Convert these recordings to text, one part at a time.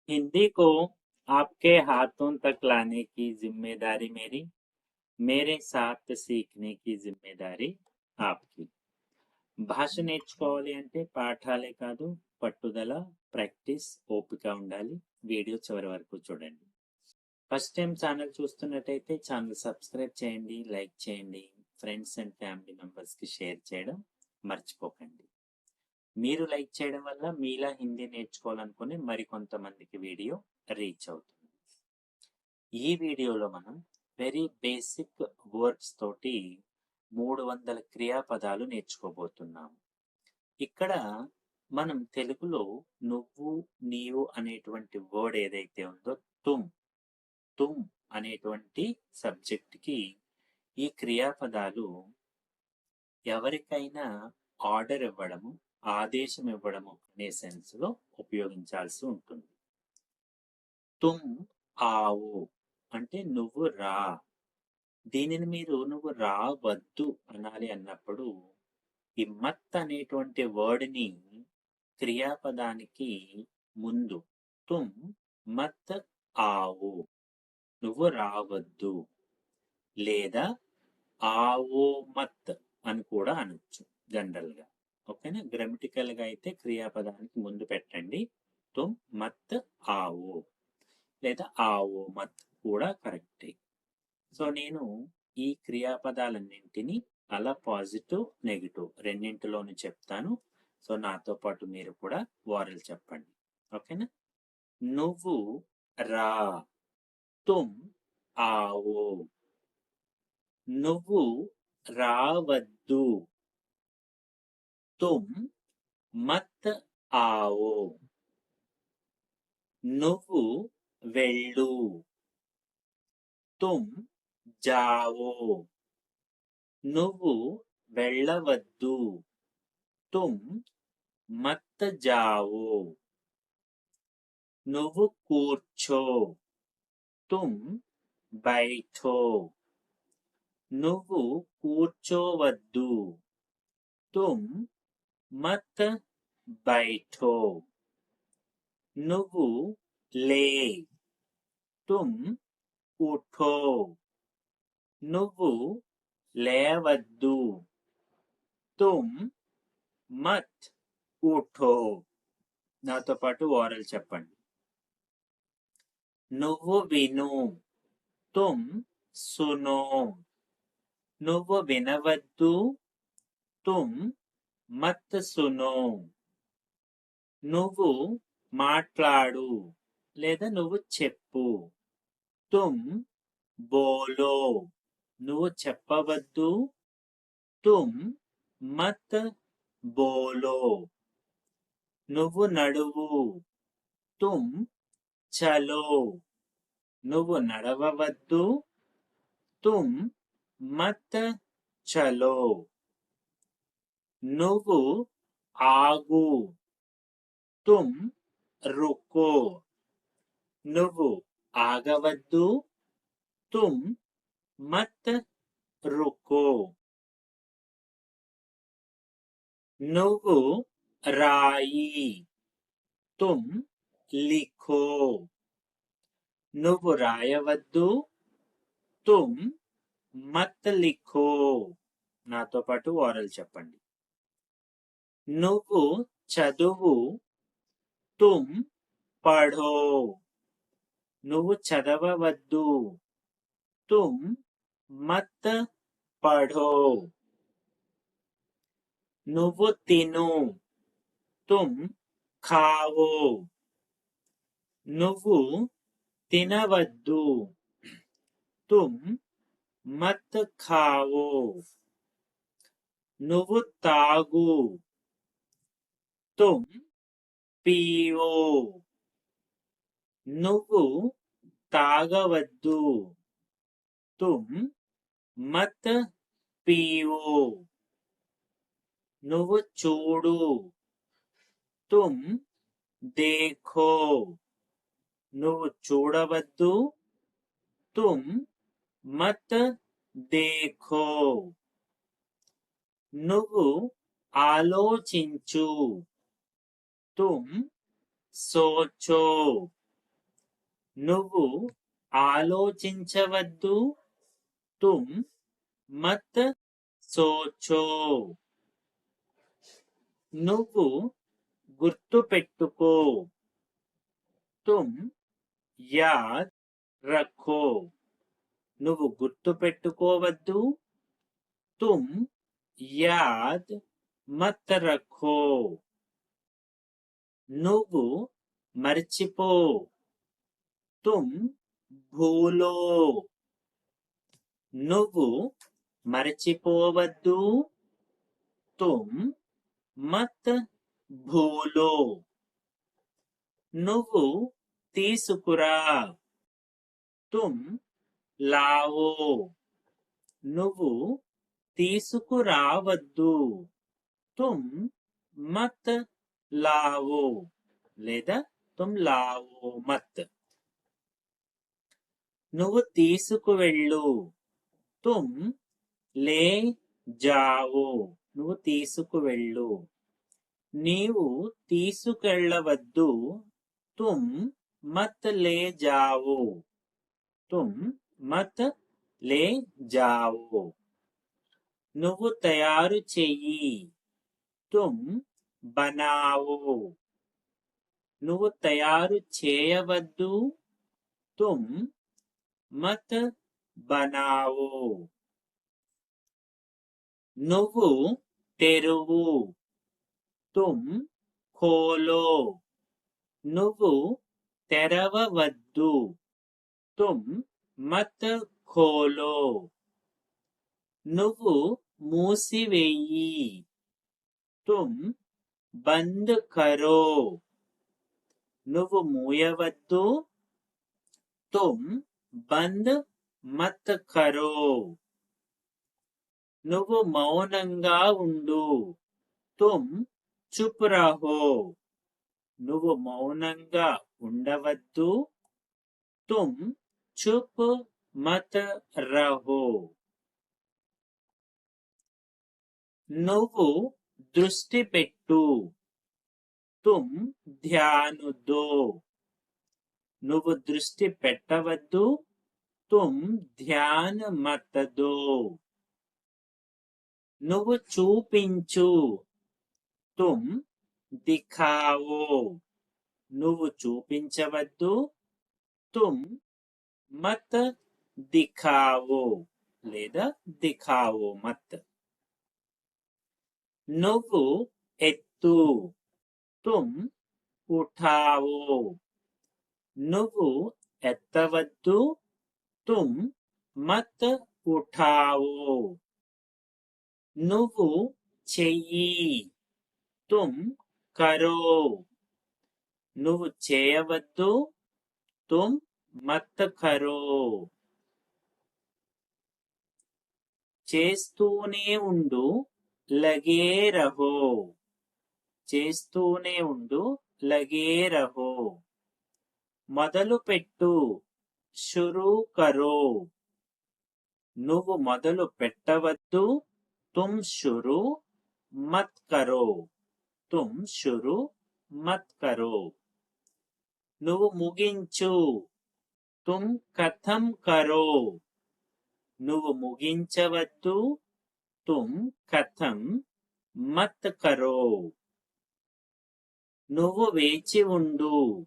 हिंदी को आपके हाथों तक लाने की जिम्मेदारी मेरी, मेरे साथ सीखने की जिम्मेदारी आपकी. భాష నేర్చుకోవాలి అంటే పాఠాలే కాదు, పట్టుదల, ప్రాక్టీస్, ఓపిక ఉండాలి. వీడియో చివరి వరకు చూడండి. ఫస్ట్ టైం ఛానల్ చూస్తున్నట్టయితే ఛానల్ సబ్స్క్రైబ్ చేయండి, లైక్ చేయండి, ఫ్రెండ్స్ అండ్ ఫ్యామిలీ మెంబర్స్కి షేర్ చేయడం మర్చిపోకండి. మీరు లైక్ చేయడం వల్ల మీలా హిందీ నేర్చుకోవాలనుకునే మరికొంతమందికి వీడియో రీచ్ అవుతుంది. ఈ వీడియోలో మనం వెరీ బేసిక్ వర్డ్స్ తోటి 300 క్రియాపదాలు నేర్చుకోబోతున్నాము. ఇక్కడ మనం తెలుగులో నువ్వు, నీవు అనేటువంటి వర్డ్ ఏదైతే ఉందో తుమ్ అనేటువంటి సబ్జెక్ట్కి ఈ క్రియాపదాలు ఎవరికైనా ఆర్డర్ ఇవ్వడము, ఆదేశం ఇవ్వడము అనే సెన్స్ లో ఉపయోగించాల్సి ఉంటుంది. తుమ్ ఆవు అంటే నువ్వు రా. దీనిని మీరు నువ్వు రావద్దు అనాలి అన్నప్పుడు ఈ మత్ అనేటువంటి వర్డ్ని క్రియాపదానికి ముందు తుమ్ మత్ ఆవు, నువ్వు రావద్దు, లేదా ఆవో మత్ అని కూడా అనొచ్చు జనరల్ గా. ఓకేనా? గ్రామటికల్ గా అయితే క్రియాపదానికి ముందు పెట్టండి తుమ్ మత్ ఆవో, లేదా ఆవో మత్ కూడా కరెక్టే. సో నేను ఈ క్రియాపదాలన్నింటినీ అలా పాజిటివ్, నెగిటివ్ రెండింటిలోనూ చెప్తాను. సో నాతో పాటు మీరు కూడా వారలు చెప్పండి. ఓకేనా? నువ్వు రా, తుమ్ ఆవో. నువ్వు రావద్దు, తుమ్ మత్ ఆవో. నువ్వు వెళ్ళు, తుమ్ జావో. నువ్వు వెళ్ళవద్దు, తుమ్ మత్ జావో. నువ్వు కూర్చో, తుమ్ బైఠో. నువ్వు కూర్చోవద్దు, తుమ్ మత్ బైఠో. నువ్వు లే, తుమ్ ఉఠో. నువ్వు లేవద్దు, తుమ్ మత్ ఉఠో. నాతో పాటు ఓరల్ చెప్పండి. నువ్వు విను, తుమ్ సునో. నువ్వు వినవద్దు, తుమ్ మత్ సునో. నువ్వు మాట్లాడు, లేదా నువ్వు చెప్పు, తుమ్ బోలో. నువ్వు చెప్పవద్దు, తుమ్ మత్ బోలో. నువ్వు నడువు, తుమ్ చలో. నువ్వు నడవవద్దు, తుమ్ మత్ చలో. నువ్వు ఆగు, తుమ్ రుకో. నువ్వు ఆగవద్దు, తుమ్ మత్ రుకో. నువ్వు రాయి, తుమ్ లిఖో. నువ్వు రాయవద్దు, తుమ్ మత్ లిఖో. నాతో పాటు ఓరల్ చెప్పండి. నువ్వు చదువు, తుమ్ పఢో. నువ్వు చదవవద్దు, తుమ్ మత్ పఢో. నువ్వు తిను, తుమ్ ఖావో. నువ్వు తినవద్దు, తుమ్ మత్ ఖావో. నువ్వు తాగు, తుమ్ పీవో. నువ్వు తాగవద్దు, తుమ్ మత్ పీవో. నువ్వు చూడు, తుమ్ దేఖో. నువ్వు చూడవద్దు, తుమ్ మత్ దేఖో. నువ్వు ఆలోచించు, तुम सोचो। నువ్వు ఆలోచించవద్దు. తుమ్ మత్ సోచో. నువ్వు గుర్తు పెట్టుకో. తుమ్ యాద్ రఖో. నువ్వు గుర్తు పెట్టుకోవద్దు. తుమ్ యాద్ మత్ రఖో. నువ్వు మర్చిపో. తుమ్ భూలో. నువ్వు మరచిపోవద్దు. తుమ్ మత్ భూలో. నువ్వు తీసుకురా. తుమ్ లావో. నువ్వు తీసుకురావద్దు. తుమ్ మత్ లావో లేదా తుమ్ లావో మత్. నువ్వు తీసుకువెళ్ళు. తుమ్ లే జావో. నువ్వు తీసుకువెళ్ళు. నీవు తీసుకెళ్ళవద్దు. తుమ్ మత్ లే జావో. తుమ్ మత్ లే జావో. నువ్వు తయారు చెయ్యి. తుమ్ బనావో. నువ్వు తయారు చేయవద్దు. తుమ్ మత్ బనావో. నువ్వు తెరువు. తుమ్ ఖోలో. నువ్వు తెరవవద్దు. తుమ్ మత్ ఖోలో. నువ్వు మూసివేయి. తుమ్ బంద్ కరో. నువ్వు మూయవద్దు. తుమ్ బంద్ మత్ కరో. నువ్వు మౌనంగా ఉండు. తుమ్ చుప్ రహో. నువ్వు మౌనంగా ఉండవద్దు. తుమ్ చుప్ మత్ రహో. నువ్వు దృష్టి పెట్టు. తుమ్ ధ్యాన్ దో. నువ్వు దృష్టి పెట్టవద్దు. తుమ్ ధ్యాన్ మత్ దో. నువ్వు చూపించు. తుమ్ దిఖావో. నువ్వు చూపించవద్దు. తుమ్ మత్ దిఖావో లేదా దిఖావో మత్. నువ్వు ఎత్తు. తుమ్ ఉఠావో. నువ్వు ఎత్తవద్దు. తుమ్ మత్ ఉఠావో. నువ్వు చెయ్యి. తుమ్ కరో. నువ్వు చేయవద్దు. తుమ్ మత్ కరో. చేస్తూనే ఉండు. లగే రహో. చేస్తూనే ఉండు. లగే రహో. మొదలు పెట్టు. షురూ కరో. నువ్వు మొదలు పెట్టవద్దు. తుమ్ షురూ మత్ కరో. తుమ్ షురూ మత్ కరో. నువ్వు ముగించు. తుమ్ ఖతం కరో. నువ్వు ముగించవద్దు. తుమ్ ఖతం మత్ కరో. నువ్వు వేచి ఉండు.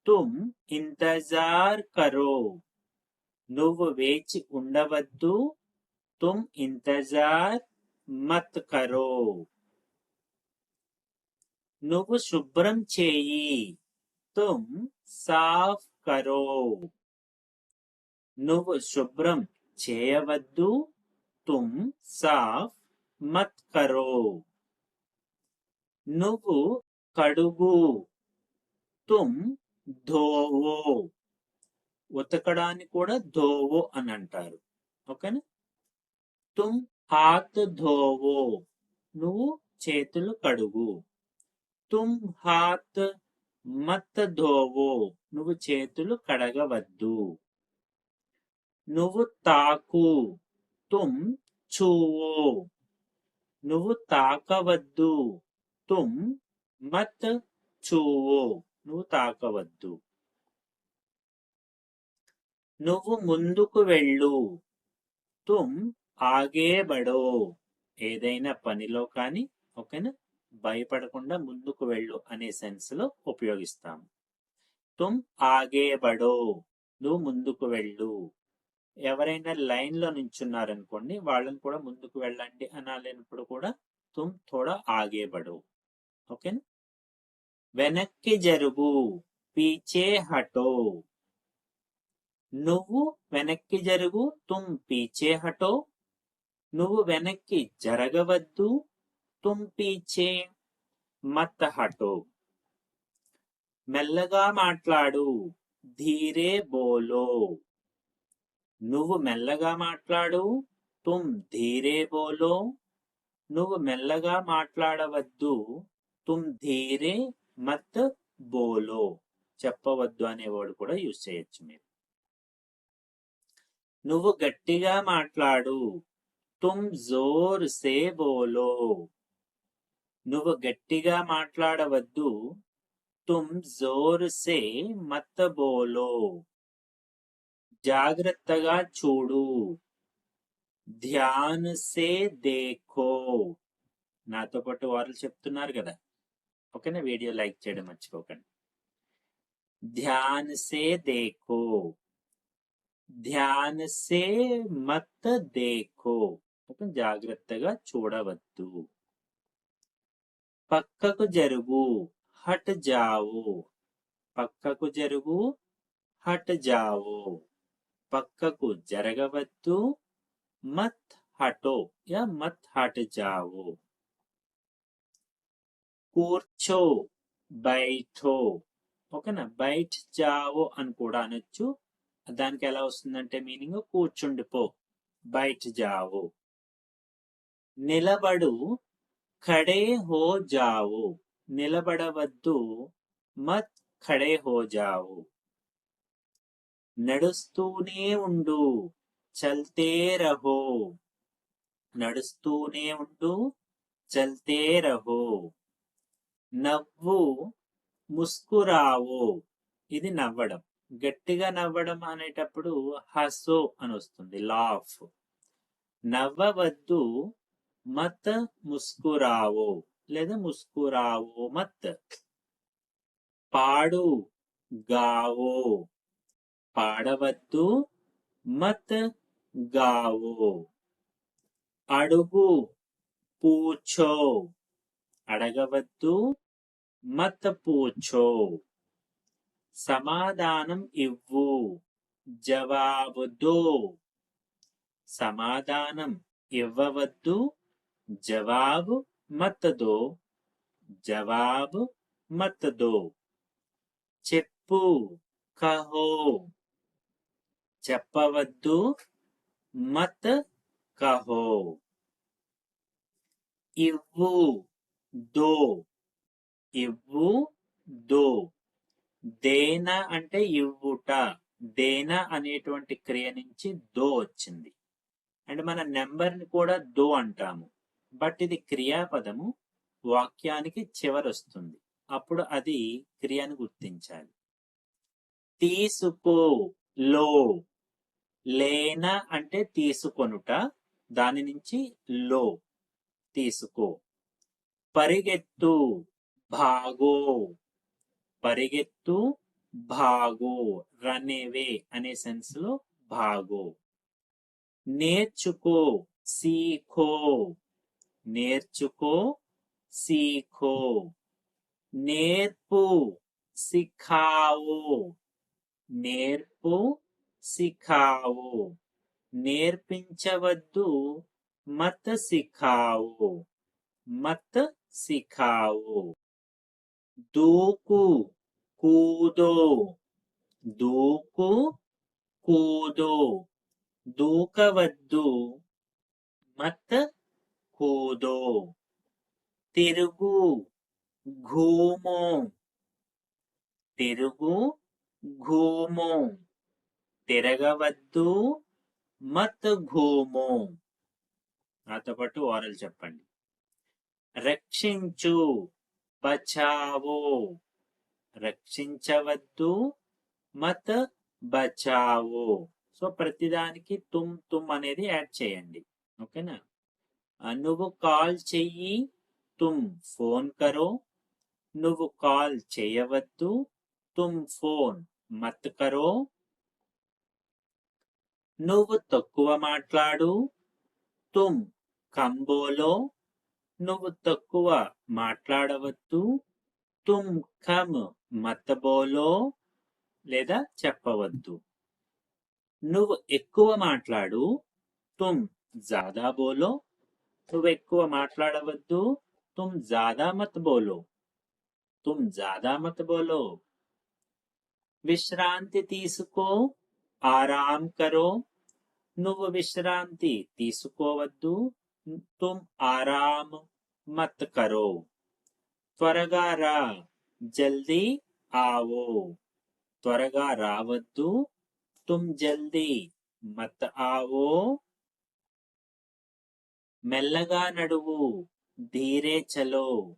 తుమ్ ఇంతజార్ కరో. నువ్వు వేచి ఉండవద్దు. తుమ్ ఇంతజార్ మత్ కరో. నువ్వు శుభ్రం చేయి. తుమ్ సాఫ్ కరో. నువ్వు శుభ్రం చేయవద్దు. తుమ్ సాఫ్ మత్ కరో. నువ్వు కడుగు. తుమ్ ధోవో. ఉతకడాన్ని కూడా ధోవో అని అంటారు. ఓకేనా. తుమ్ హాత్ ధోవో. నువ్వు చేతులు కడుగు. తుమ్ హాత్ మత్ ధోవో. నువ్వు చేతులు కడగవద్దు. నువ్వు తాకు. తుమ్ ఛూవో. నువ్వు తాకవద్దు. తుమ్ మత్ ఛూవో. నువ్వు తాకవద్దు. నువ్వు ముందుకు వెళ్ళు. తుమ్ ఆగే బడో. ఏదైనా పనిలో కానీ ఓకేనా భయపడకుండా ముందుకు వెళ్ళు అనే సెన్స్ లో ఉపయోగిస్తాము. తుమ్ ఆగే బడో, నువ్వు ముందుకు వెళ్ళు. ఎవరైనా లైన్ లో నించున్నారనుకోండి, వాళ్ళని కూడా ముందుకు వెళ్ళండి అనాలన్నప్పుడు కూడా తుమ్ థోడా ఆగే బడో. ఓకేనా. వెనక్కి జరుగు, పీచే హటో. నువ్వు వెనక్కి జరుగు, తుమ్ పీచే హటో. నువ్వు వెనక్కి జరగవద్దు, తుమ్ పీచే మత్ హటో. మెల్లగా మాట్లాడు, ధీరే బోలో. నువ్వు మెల్లగా మాట్లాడు, తుమ్ ధీరే బోలో. నువ్వు మెల్లగా మాట్లాడవద్దు, తుమ్ ధీరే మత్ బోలో. చెప్పవద్దు అనే వర్డ్ కూడా యూజ్ చేయొచ్చు మీరు. నువ్వు గట్టిగా మాట్లాడు, తుమ్ జోర్ సే బోలో. నువ్వు గట్టిగా మాట్లాడవద్దు, తుమ్ జోర్ సే మత్ బోలో. జాగ్రత్తగా చూడు, ధ్యాన్ సే దేఖో. నాతో పాటు వారు చెప్తున్నారు కదా, ఓకేనా. వీడియో లైక్ చేయడం మర్చిపోకండి. ధ్యాన్ సే దేఖో, ధ్యాన్ సే మత్ దేఖో. ఓకే, జాగ్రత్తగా చూడవద్దు. పక్కకు జరుగు, హట్ జావో. పక్కకు జరుగు, హట్ జావో. పక్కకు జరగవద్దు, మత్ హటో యా మత్ హట్ జావో. కూర్చో, బైఠో. ఓకేనా. బైఠ్ జావో అని కూడా అనొచ్చు. దానికి ఎలా వస్తుందంటే మీనింగ్ కూర్చుండిపో, బైఠ్ జావో. నిలబడు, ఖడే హో జావో. నిలబడవద్దు, మత్ ఖడే హో జావో. నడుస్తూనే ఉండు, చల్తే రహో. నడుస్తూనే ఉండు, చల్తే రహో. నవ్వు, ముస్కురావో. ఇది నవ్వడం. గట్టిగా నవ్వడం అనేటప్పుడు హసో అని వస్తుంది, లాఫ్. నవ్వవద్దు, మత్ ముస్కురావో లేదా ముస్కురావో మత్. పాడు, గావో. పాడవద్దు, మత్ గావో. అడుగు, పూచో. అడగవద్దు, మత్ పూచో. సమాధానం ఇవ్వు, జవాబు దో. సమాధానం ఇవ్వవద్దు, జవాబు మత్ దో. జవాబు మత్ దో. చెప్పు, కహో. చెప్పవద్దు, మత్ కహో. ఇవ్వు, దో. ఇవ్వు, దో. దేనా అంటే ఇవ్వుట. దేనా అనేటువంటి క్రియ నుంచి దో వచ్చింది. అండ్ మన నెంబర్ని కూడా దో అంటాము. బట్ ఇది క్రియాపదము, వాక్యానికి చివరి వస్తుంది. అప్పుడు అది క్రియను గుర్తించాలి. తీసుకో, లో. లేనా అంటే తీసుకొనుట, దాని నుంచి లో, తీసుకో. పరిగెత్తు, భాగో. పరిగెత్తు, భాగో. రన్ అవే అనే సెన్స్ లో భాగో. నేర్చుకో, సీఖో. నేర్చుకో, సీఖో. నేర్పు, సిఖావో. నేర్పు, సిఖావో. నేర్పించవద్దు, మత్ సిఖావో. మత్ సిఖావో. దూకు, కూదో. దూకు, కూదో. దూకవద్దు, మత్ కూదో. తిరుగు, ఘూమో. తిరుగు, ఘూమో. తిరగవద్దు, మత్ ఘూమో. నాతో పాటు ఓరల్ చెప్పండి. రక్షించు, బచావో. రక్షించవద్దు, మత్ బచావో. సో ప్రతిదానికి తుమ్ అనేది యాడ్ చేయండి. ఓకేనా? నువ్వు కాల్ చెయ్యి, తుమ్ ఫోన్ కరో. నువ్వు కాల్ చేయవద్దు, తుమ్ ఫోన్ మత్ కరో. నువ్వు తక్కువ మాట్లాడు, తుమ్ కమ్ బోలో. నువ్వు తక్కువ మాట్లాడవద్దు, తుమ్ కమ్ మత్ బోలో లేదా చెప్పవద్దు. నువ్వు ఎక్కువ మాట్లాడు, తుమ్ జ్యాదా బోలో. నువ్వు ఎక్కువ మాట్లాడవద్దు, తుమ్ జ్యాదా మత్ బోలో. తుమ్ జ్యాదా మత్ బోలో. విశ్రాంతి తీసుకో, ఆరాం కరో. నువ్వు విశ్రాంతి తీసుకోవద్దు, తుమ్ ఆరాం మత్ కరో. త్వరగా రా, జల్దీ ఆవో. త్వరగా రావద్దు, తుమ్ జల్దీ మత్ ఆవో. మెల్లగా నడువు, ధీరే చలో.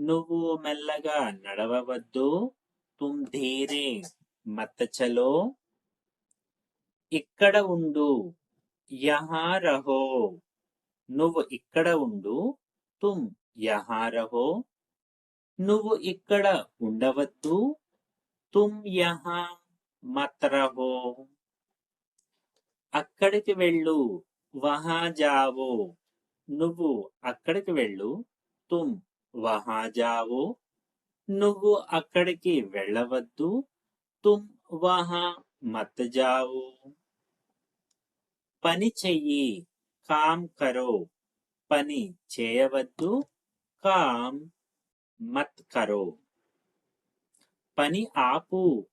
నువ్వు మెల్లగా నడవవద్దు, తుమ్ ధీరే మత్ చలో. ఇక్కడ ఉండు, యహా రహో. నువ్వు ఇక్కడ ఉండు, తుమ్ యహా రహో. నువ్వు ఇక్కడ ఉండవద్దు, తుమ్ యహా మత్ రహో. అక్కడికి వెళ్ళు, వహా జావో. నువ్వు అక్కడికి వెళ్ళు, తుమ్ వహా జావో. నువ్వు అక్కడికి వెళ్ళవద్దు, తుమ్ వహా మత్ జావో. పని చెయ్యి, కామ్ కరో. పని చేయవద్దు, కామ్ మత్ కరో. పని ఆపు,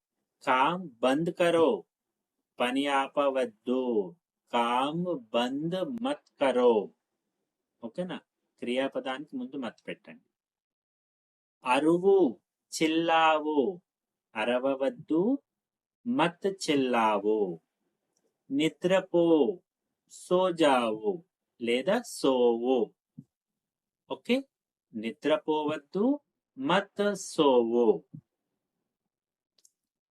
కామ్ బంద్ కరో. పని ఆపవద్దు, కామ్ బంద్ మత్ కరో. ఓకేనా? క్రియాపదానికి ముందు మత్ పెట్టండి. అరువు, చిల్లావు. అరవవద్దు, మత్ చిల్లావు. నిద్రపో, సోజావు లేదా సోవు. ఓకే, నిద్రపోవద్దు, మత్ సోవు.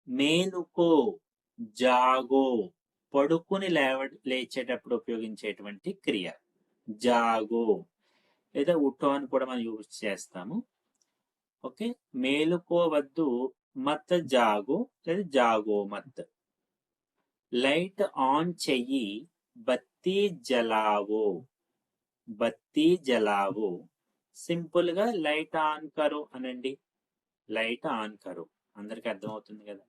మేలుకో, జాగో. పడుకుని లేచేటప్పుడు ఉపయోగించేటువంటి క్రియ జాగో లేదా ఉఠో అని కూడా మనం యూజ్ చేస్తాము. ఓకే, మేలుకోవద్దు, మత్ జాగో లేదా జాగో మత్. లైట్ ఆన్ చెయ్యి, బత్తి జలావో. బత్తి జలావో. సింపుల్ గా లైట్ ఆన్ కరో అనండి. లైట్ ఆన్ కరో, అందరికి అర్థమవుతుంది కదా.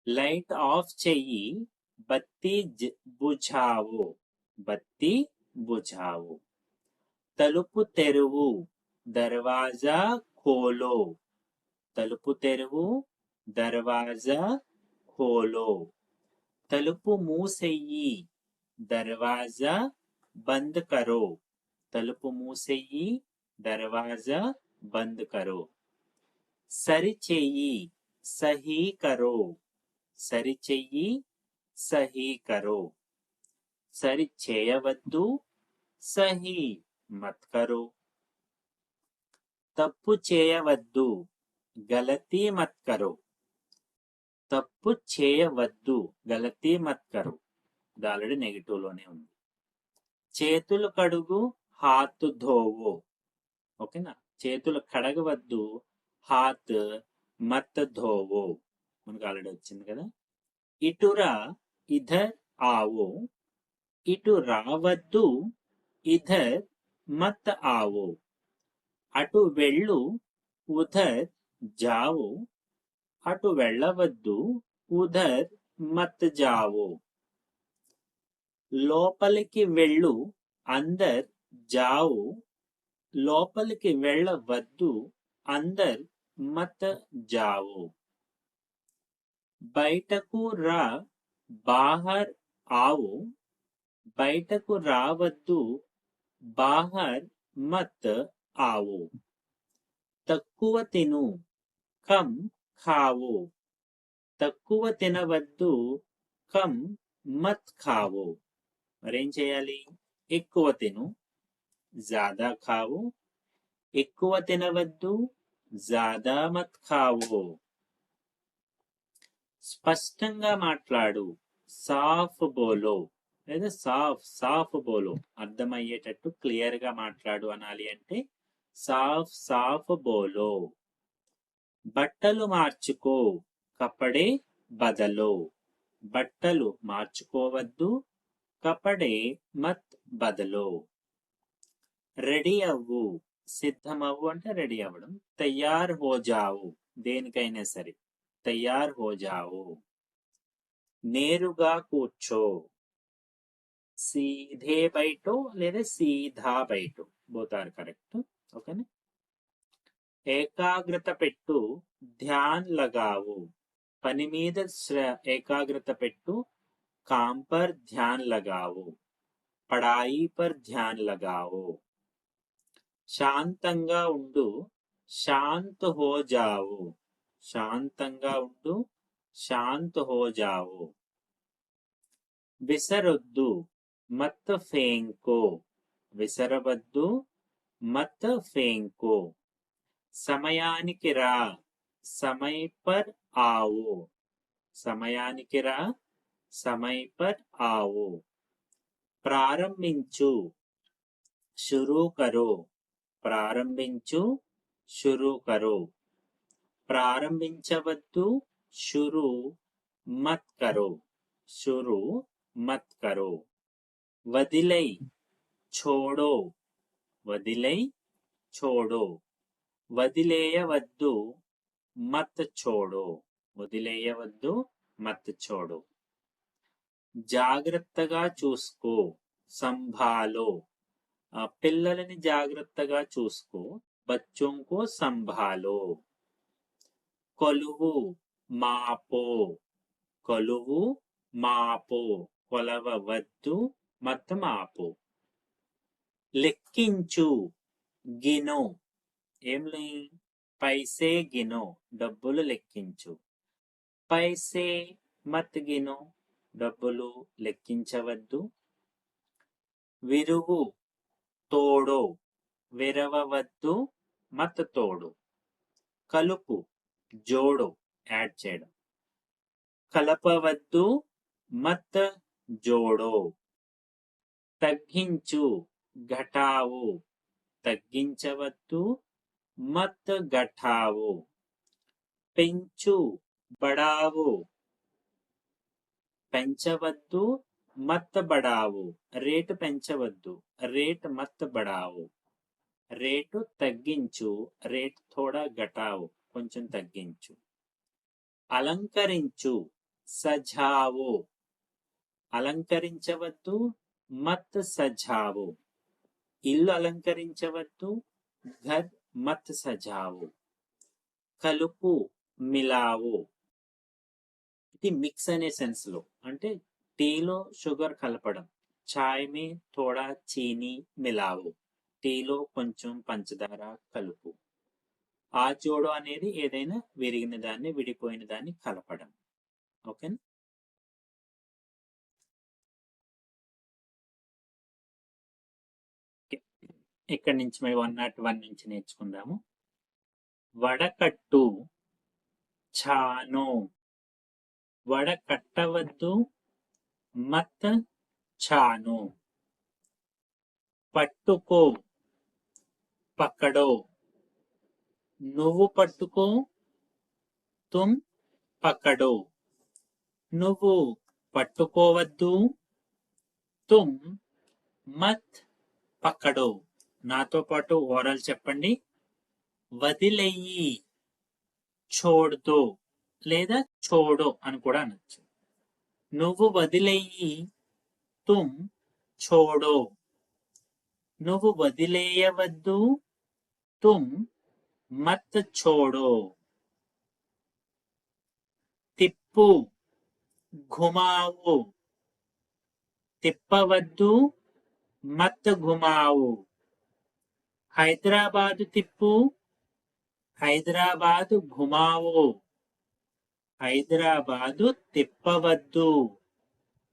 లైట్ ఆఫ్ చెయ్యి, బత్తి బుझावो. బత్తి బుझावो. తలుపు తెరువు, దర్వాజా ఖోలో. తలుపు తెరువు, దర్వాజా ఖోలో. తలుపు మూసెయ్యి, దర్వాజా బంద్ కరో. తలుపు మూసెయ్యి, దర్వాజా బంద్ కరో. సరిచెయ్యి, సహీ కరో. సరిచెయ్యి, సహీ కరో. సరి చేయవద్దు, సహీ మత్ కరో. తప్పు చేయవద్దు, గలతీ మత్ కరో. తప్పు చేయవద్దు, గలతీ మత్ కరో. ఇది ఆల్రెడీ నెగిటివ్ లోనే ఉంది. చేతులు కడుగు, హాత్ ధోవో. ఓకేనా? చేతులు కడగవద్దు, హాత్ మత్ ధోవో. మనకు ఆల్రెడీ వచ్చింది కదా. ఇటురా, ఇధర్ ఆవో. ఇటు రావద్దు, ఇధర్ మత్ ఆవో. అటు వెళ్ళు, ఉధర్ జావో. అటు వెళ్ళవద్దు, ఉధర్ మత్ జావో. లోపలికి వెళ్ళు, అందర్ జావో. లోపలికి వెళ్ళవద్దు, అందర్ మత్ జావో. బయటకు రా, బాహర్ ఆవో. బయటకు రావద్దు, బాహర్ మత్ ఆవో. తక్కువ తిను, కమ్ ఖావో. తక్కువ తినవద్దు, కమ్ మత్ ఖావో. మరేం చేయాలి? ఎక్కువ తిను, జ్యాదా ఖావో. ఎక్కువ తినవద్దు, జ్యాదా మత్ ఖావో. స్పష్టంగా మాట్లాడు, సాఫ్ బోలో లేదా సాఫ్ బోలో, అర్థమయ్యేటట్టు క్లియర్ గా మాట్లాడు అనాలి అంటే సాఫ్ బోలో. బట్టలు మార్చుకో, కపడే బదలో. బట్టలు మార్చుకోవద్దు, కపడే మత్ బదలో. రెడీ అవ్వు, సిద్ధమవ్వు అంటే రెడీ అవ్వడం. తయార్ హో జావు, దేనికైనా సరే తయార్ హో జావు. నేరుగా కూర్చో, సీధే బైఠో లేదా సీధా బైఠో, బోత్ ఆర్ కరెక్ట్. ఓకేనా. ఏకాగ్రత పెట్టు, ధ్యాన్ లగావు. పని మీద ఏకాగ్రత పెట్టు, काम पर ध्यान लगाओ. పడాయి పర్ ధ్యాన్ లగాओ. శాంతంగా ఉండు, శాంత్ హో జాओ. శాంతంగా ఉండు, శాంత్ హో జాओ. విసరొద్దు, మత్ ఫేంకో. విసరవద్దు, మత్ ఫేంకో. సమయానికి రా, సమయ పర్ आओ. సమయానికి రా, సమయ పర్ आओ. ప్రారంభించు, शुरू करो. ప్రారంభించు, शुरू करो. ప్రారంభించవద్దు, शुरू मत करो. शुरू मत करो. వదిలై, छोड़ो. వదిలై, छोड़ो. వదిలేయవద్దు, మత్ छोड़ो. వదిలేయవద్దు, మత్ छोड़ो. జాగ్రత్తగా చూసుకో, సంభాలో. పిల్లలని జాగ్రత్తగా చూసుకో, బచ్చోं को संभालो. కొలువు, మాపో. కొలువు, మాపో. కొలవవద్దు, మత్ మాపో. లెక్కించు, గినో. ఏం పైసే గినో, డబ్బులు లెక్కించు. పైసే మత్ గినో, డబ్బులు లెక్కించవద్దు. విరువు, తోడో. విరవవద్దు, మత్ తోడు. కలుపు, జోడో, యాడ్ చేయడం. కలపవద్దు, మత్ జోడో. తగ్గించు, ఘటావు. తగ్గించవద్దు, మత్ ఘటావు. పెంచు, బడావు. పెంచవద్దు, మత్ బడావు. రేటు పెంచవద్దు, రేట్ మత్ బడావు. రేటు తగ్గించు, రేట్ థోడా ఘటావు, కొంచెం తగ్గించు. అలంకరించు, సజావు. అలంకరించవద్దు, మత్ సజావు. ఇల్లు అలంకరించవద్దు, ఘర్ మత్ సజావు. కలుపు, మిలావు. ఇది మిక్స్ అనే సెన్స్ లో, అంటే టీలో షుగర్ కలపడం. చాయ్ మే థోడా చీనీ మిలావు. టీలో కొంచెం పంచదార కలుపు. ఆ జోడో అనేది ఏదైనా విరిగిన దాన్ని, విడిపోయిన దాన్ని కలపడం. ఓకేనా. ఇక్కడ నుంచి మేము 101 నుంచి నేర్చుకుందాము. వడకట్టు, ఛానో. వడకట్టవద్దు, మత్ ఛానో. పట్టుకో, పక్కడో. నువ్వు పట్టుకో, తుమ్ పక్కడో. నువ్వు పట్టుకోవద్దు, తుమ్ మత్ పక్కడో. నాతో పాటు ఓరల్ చెప్పండి. వదిలేయి, छोड़ो లేదా छोड़ो అని కూడా అనొచ్చు. నువ్వు వదిలేయి, తుమ్ छोड़ो. నువ్వు వదిలేయవద్దు, తుమ్ మత్ छोड़ो. తిప్పు, घुमाओ. తిప్పవద్దు, మత్ घुमाओ. హైదరాబాద్ తిప్పు, హైదరాబాద్ घुमाओ. హైదరాబాదు తిప్పవద్దు,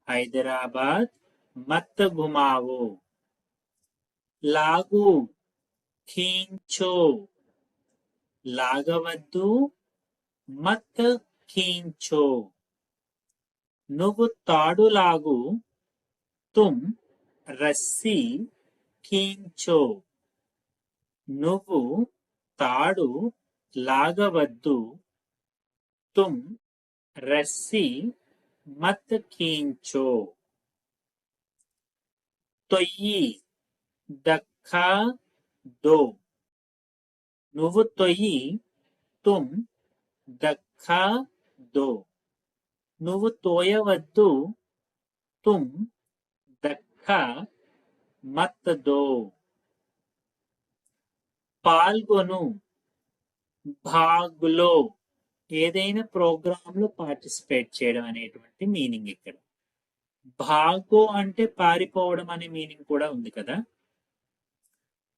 హైదరాబాద్ మత్ घुमाओ. లాగు, ఖీంచో. లాగవద్దు, మత్ ఖీంచో. నువ్వు తాడు లాగు, తుమ్ రస్సీ ఖీంచో. నువ్వు తాడు లాగవద్దు, తుమ్ రస్సీ మత్ ఖీంచో. తొయ్యి దక్కా దో. నువ్వు తొయ్యి, తుమ్ దక్కా దో. నువ్వు తోయవద్దు, తుమ్ దక్కా మత్ దో. పాల్గొను, భాగ్లో. ఏదైనా ప్రోగ్రామ్ లో పార్టిసిపేట్ చేయడం అనేటువంటి మీనింగ్ ఇక్కడ. భాగో అంటే పారిపోవడం అనే మీనింగ్ కూడా ఉంది కదా.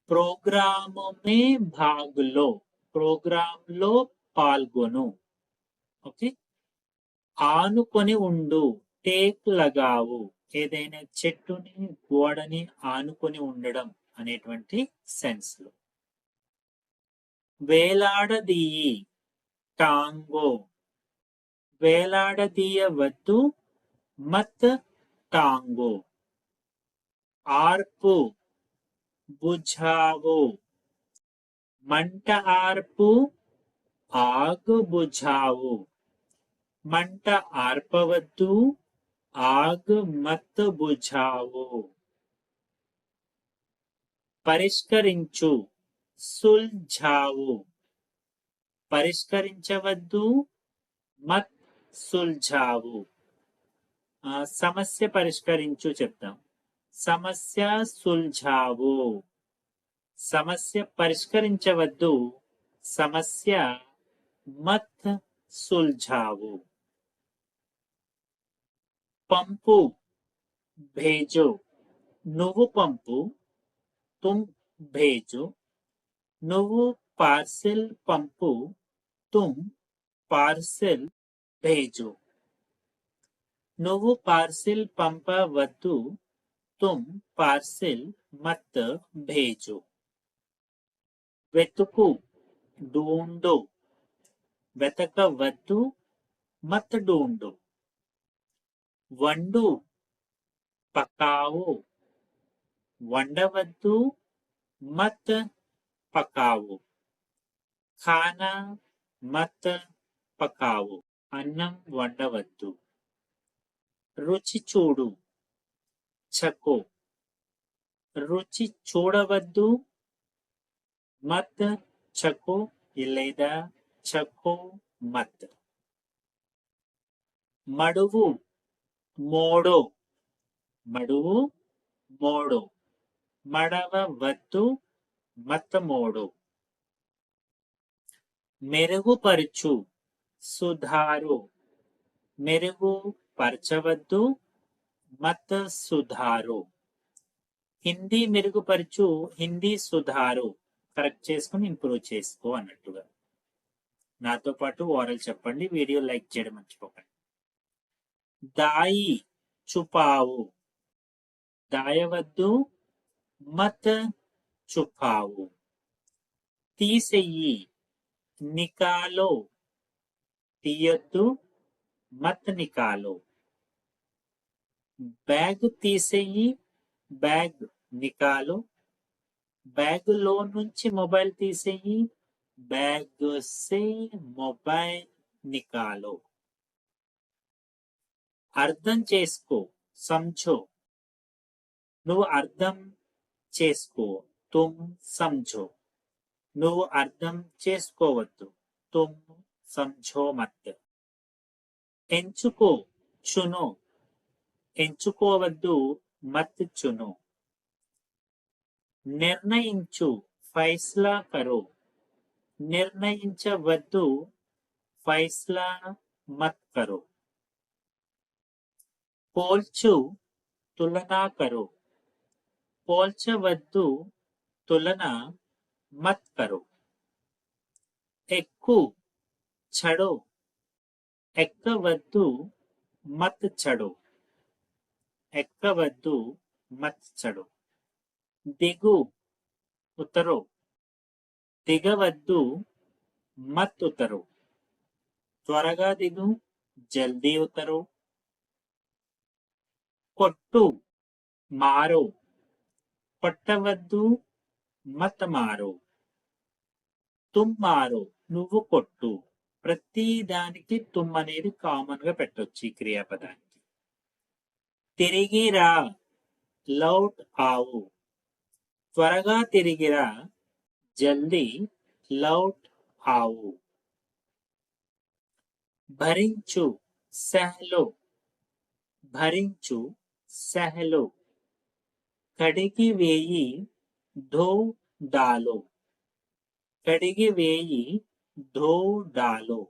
ప్రోగ్రామ్ మే భాగ్లో, ప్రోగ్రామ్ లో పాల్గొను. ఓకే. ఆనుకొని ఉండు, టేక్ లగావు. ఏదైనా చెట్టుని గోడని ఆనుకొని ఉండడం అనేటువంటి సెన్స్ లో. వేలాడదీయి, టాంగో. వేలాడదీయవద్దు, మత్ టాంగో. ఆర్పు, బుఝావో. మంట ఆర్పు, ఆగ్ బుఝావో. మంట ఆర్పవద్దు, ఆగ్ మత్ బుఝావో. పరిష్కరించు, సుల్ఝావో. పరిష్కరించవద్దు, మత్ సుల్ఝావో. సమస్య పరిష్కరించు చెప్తాం. సమస్య సుల్ఝావో. సమస్య పరిష్కరించవద్దు, సమస్య మత్ సుల్ఝావో. పంపు, భేజో. నువ్వు పంపు, తుమ్ భేజో. నువ్వు పార్సిల్ పంపు, తుమ్ పార్సిల్ భేజో. నువ్వు పార్సిల్ పంపవద్దు, తుమ్ పార్సిల్ మత్ భేజో. వెతుకు, ఢూండో. వెతకవద్దు, మత్ ఢూండో. వండు, పకావో. వండవద్దు, మత్ పకావో. ఖానా మత్ పకావో. అన్నం వండవద్దు. రుచి చూడు, చకో. రుచి చూడవద్దు, మత్ చకో లేదా చకో మత్. మడువు, మోడో. మడువు, మోడో. మడవవద్దు, మత్ మోడో. మెరుగుపరచు, సుధారో. మెరుగుపరచవద్దు, మత్ సుధారో. హిందీ మెరుగుపరచు, హిందీ సుధారో. కరెక్ట్ చేసుకుని ఇంప్రూవ్ చేసుకో అన్నట్టుగా. నాతో పాటు ఓరల్ చెప్పండి, వీడియో లైక్ చేయడం మర్చిపోకండి. దాయి, చుపావు. దాయవద్దు, మత్ చుపావు. తీసెయ్యి, నికాలో. తీయొద్దు, మత్ నికాలో. బ్యాగ్ తీసెయ్యి, బ్యాగ్ నికాలో. బ్యాగ్ లో నుంచి మొబైల్ తీసేయి, బ్యాగ్ సే మొబైల్ నికాలో. అర్థం చేసుకో, సంఝో. నువ్వు అర్థం చేసుకో, తుమ్ సంఝో. నువ్వు అర్థం చేసుకోవద్దు, తుమ్ సంఝో మత్. ఎంచుకో, చునో. ఎంచుకోవద్దు, మత్ చునో. నిర్ణయించు, ఫైస్లా కరో. నిర్ణయించవద్దు, ఫైస్లా మత్ కరో. పోల్చు, తులనా కరో. పోల్చవద్దు, తులన మత్ కరో. ఎక్కు, చడో. ఎక్కవద్దు, మత్ చడో. ఎక్కవద్దు, మత్ చడో. దిగు, ఉతరో. దిగవద్దు, మత్ ఉతరో. త్వరగా దిగు, జల్దీ ఉతరో. కొట్టు మారో, కొట్టవద్దు మత్ మారో, తుమ్ మారో నువ్వు కొట్టు. ప్రతి దానికి తుమ్ అనేది కామన్ గా పెట్టొచ్చు ఈ క్రియాపదానికి. తిరిగి రా, లౌట్ ఆవు, త్వరగా తిరిగిరా, జల్దీ లౌట్ ఆవు. భరించు సహలో, భరించు సహలో, కడిగి వేయి ధో డాలో, కడిగి వేయి ధో డాలో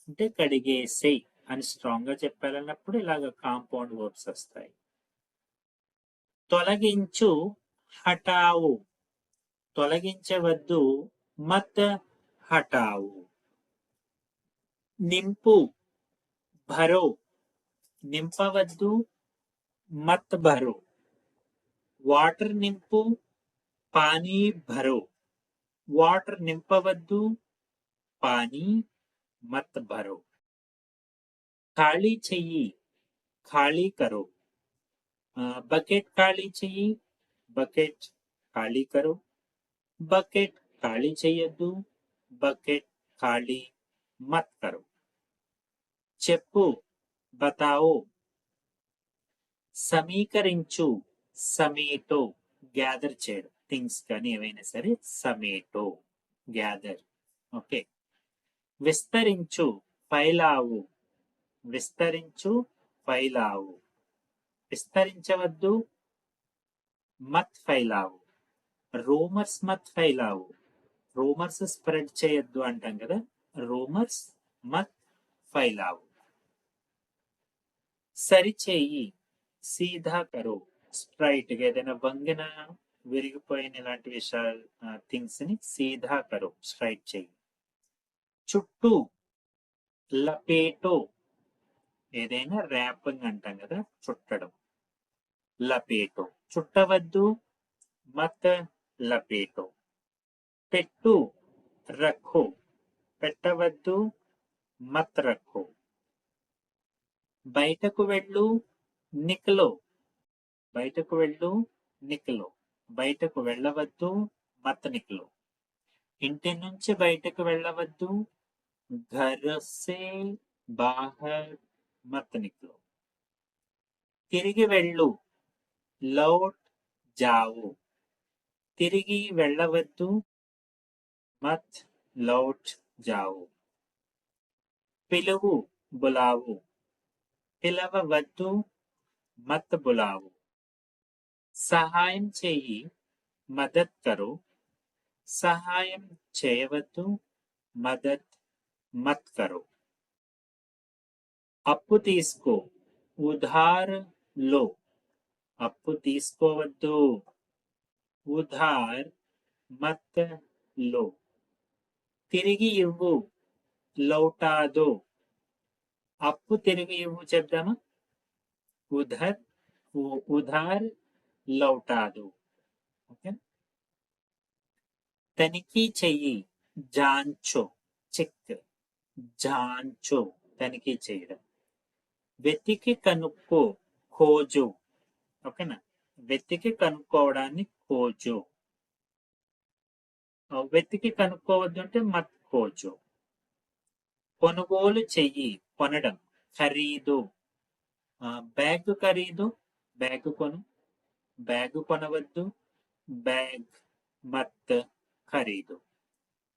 అంటే కడిగేసేయ్ అని స్ట్రాంగ్ గా చెప్పాలన్నప్పుడు ఇలాగ కాంపౌండ్ వర్బ్స్ వస్తాయి. తొలగించు హటావు, తొలగించవద్దు మత్ హటావు. నింపు భరో, నింపవద్దు మత్ భరో. వాటర్ నింపు పానీ భరో, వాటర్ నింపవద్దు పానీ మత్ భరో. ఖాళీ చెయ్యి, ఖాళీ కరో, బకెట్ ఖాళీ చెయ్యి, బకెట్ ఖాళీ కరో. బకెట్ ఖాళీ చెయ్యొద్దు, బకెట్ ఖాళీ మత్ కరో. చెప్పు బతాओ, సమీకరించు సమేటో, గ్యాదర్ చేయడం థింగ్స్ కానీ ఏవైనా సరే సమేటో గ్యాదర్. ఓకే. విస్తరించు ఫైలావు, విస్తరించు ఫైలావు, విస్తరించవద్దు మత్ ఫైలావు. రూమర్స్ మత్ ఫైలావు, రూమర్స్ స్ప్రెడ్ చేయొద్దు అంటాం కదా, రూమర్స్ మత్ ఫైలావు. సరిచేయి సీधा కరో, స్ట్రైట్ గా ఏదైనా వంగిన విరిగిపోయిన ఇలాంటి విషయాలు థింగ్స్ ని సీधा కరో, స్ట్రైట్ చేయి. చుట్టూ లపేటో, ఏదైనా ర్యాపింగ్ అంటాం కదా చుట్టడం, లపేటో. చుట్టవద్దు మత్ లపేటో. పెట్టు రఖో, పెట్టవద్దు మత్ రఖో. బయటకు వెళ్ళు నిక్లో, బయటకు వెళ్ళు నిక్లో, బయటకు వెళ్ళవద్దు మత్ నిక్లో. ఇంటి నుంచి బయటకు వెళ్ళవద్దు घर से बाहर मत निकलो. తిరిగి వెళ్ళు లౌట్ జాओ, తిరిగి వెళ్ళవద్దు మత్ లౌట్ జాओ. పిలువు బులావు, పిలవవద్దు మత్ బులావు. సహాయం చేయి మదద్ కరో, సహాయం చేయవద్దు మదద్ మత్ కరో. అప్పు తీసుకో ఉధార్ లో, అప్పు తీసుకోవద్దు ఉధార్ మత్ లో. తిరిగి ఇవ్వు లౌటా దో, అప్పు తిరిగి ఇవ్వు చెప్దామా, ఉధర్ ఉధార్ లౌటా దో. ఓకే. తనిఖీ చెయ్యి జాంచో, చెక్, జాంచో తనిఖీ చేయడం. వెతికి కనుక్కో ఖోజో, ఓకేనా, వెతికి కనుక్కోవడాన్ని ఖోజో. వెతికి కనుక్కోవద్దు అంటే మత్ ఖోజో. కొనుగోలు చెయ్యి కొనడం ఖరీదు, బ్యాగ్ ఖరీదు బ్యాగ్ కొను, బ్యాగ్ కొనవద్దు బ్యాగ్ మత్ ఖరీదు.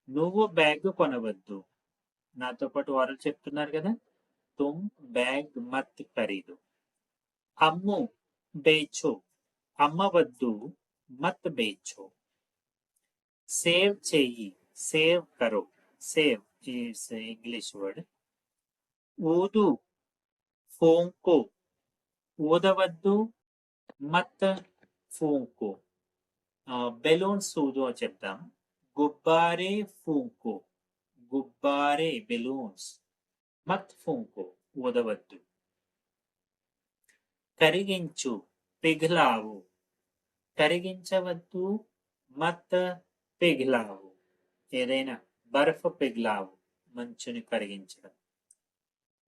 నువ్వు బ్యాగ్ కొనవద్దు, నాతో పాటు వారు చెప్తున్నారు కదా, తుమ్ బ్యాగ్ మత్ ఖరీదు. అమ్ము బేచో, అమ్మవద్దు మత్ బేచో. సేవ్ చెయ్యి సేవ్ కరో, సేవ్ ఈస్ ఇంగ్లీష్ వర్డ్. ఊదు ఫోంకో, ఊదవద్దు మత్ ఫూంకో. బెలూన్స్ ఊదు అని చెప్తాం, గుబ్బారే ఫూంకో, గుబ్బారే బెలూన్స్ మత్ ఫూంకో, ఊదవద్దు. కరిగించు పిఘలావు, కరిగించవద్దు మత్ పిఘలావు. ఏదైనా బర్ఫ్ పిఘలావు, మంచుని కరిగించడం.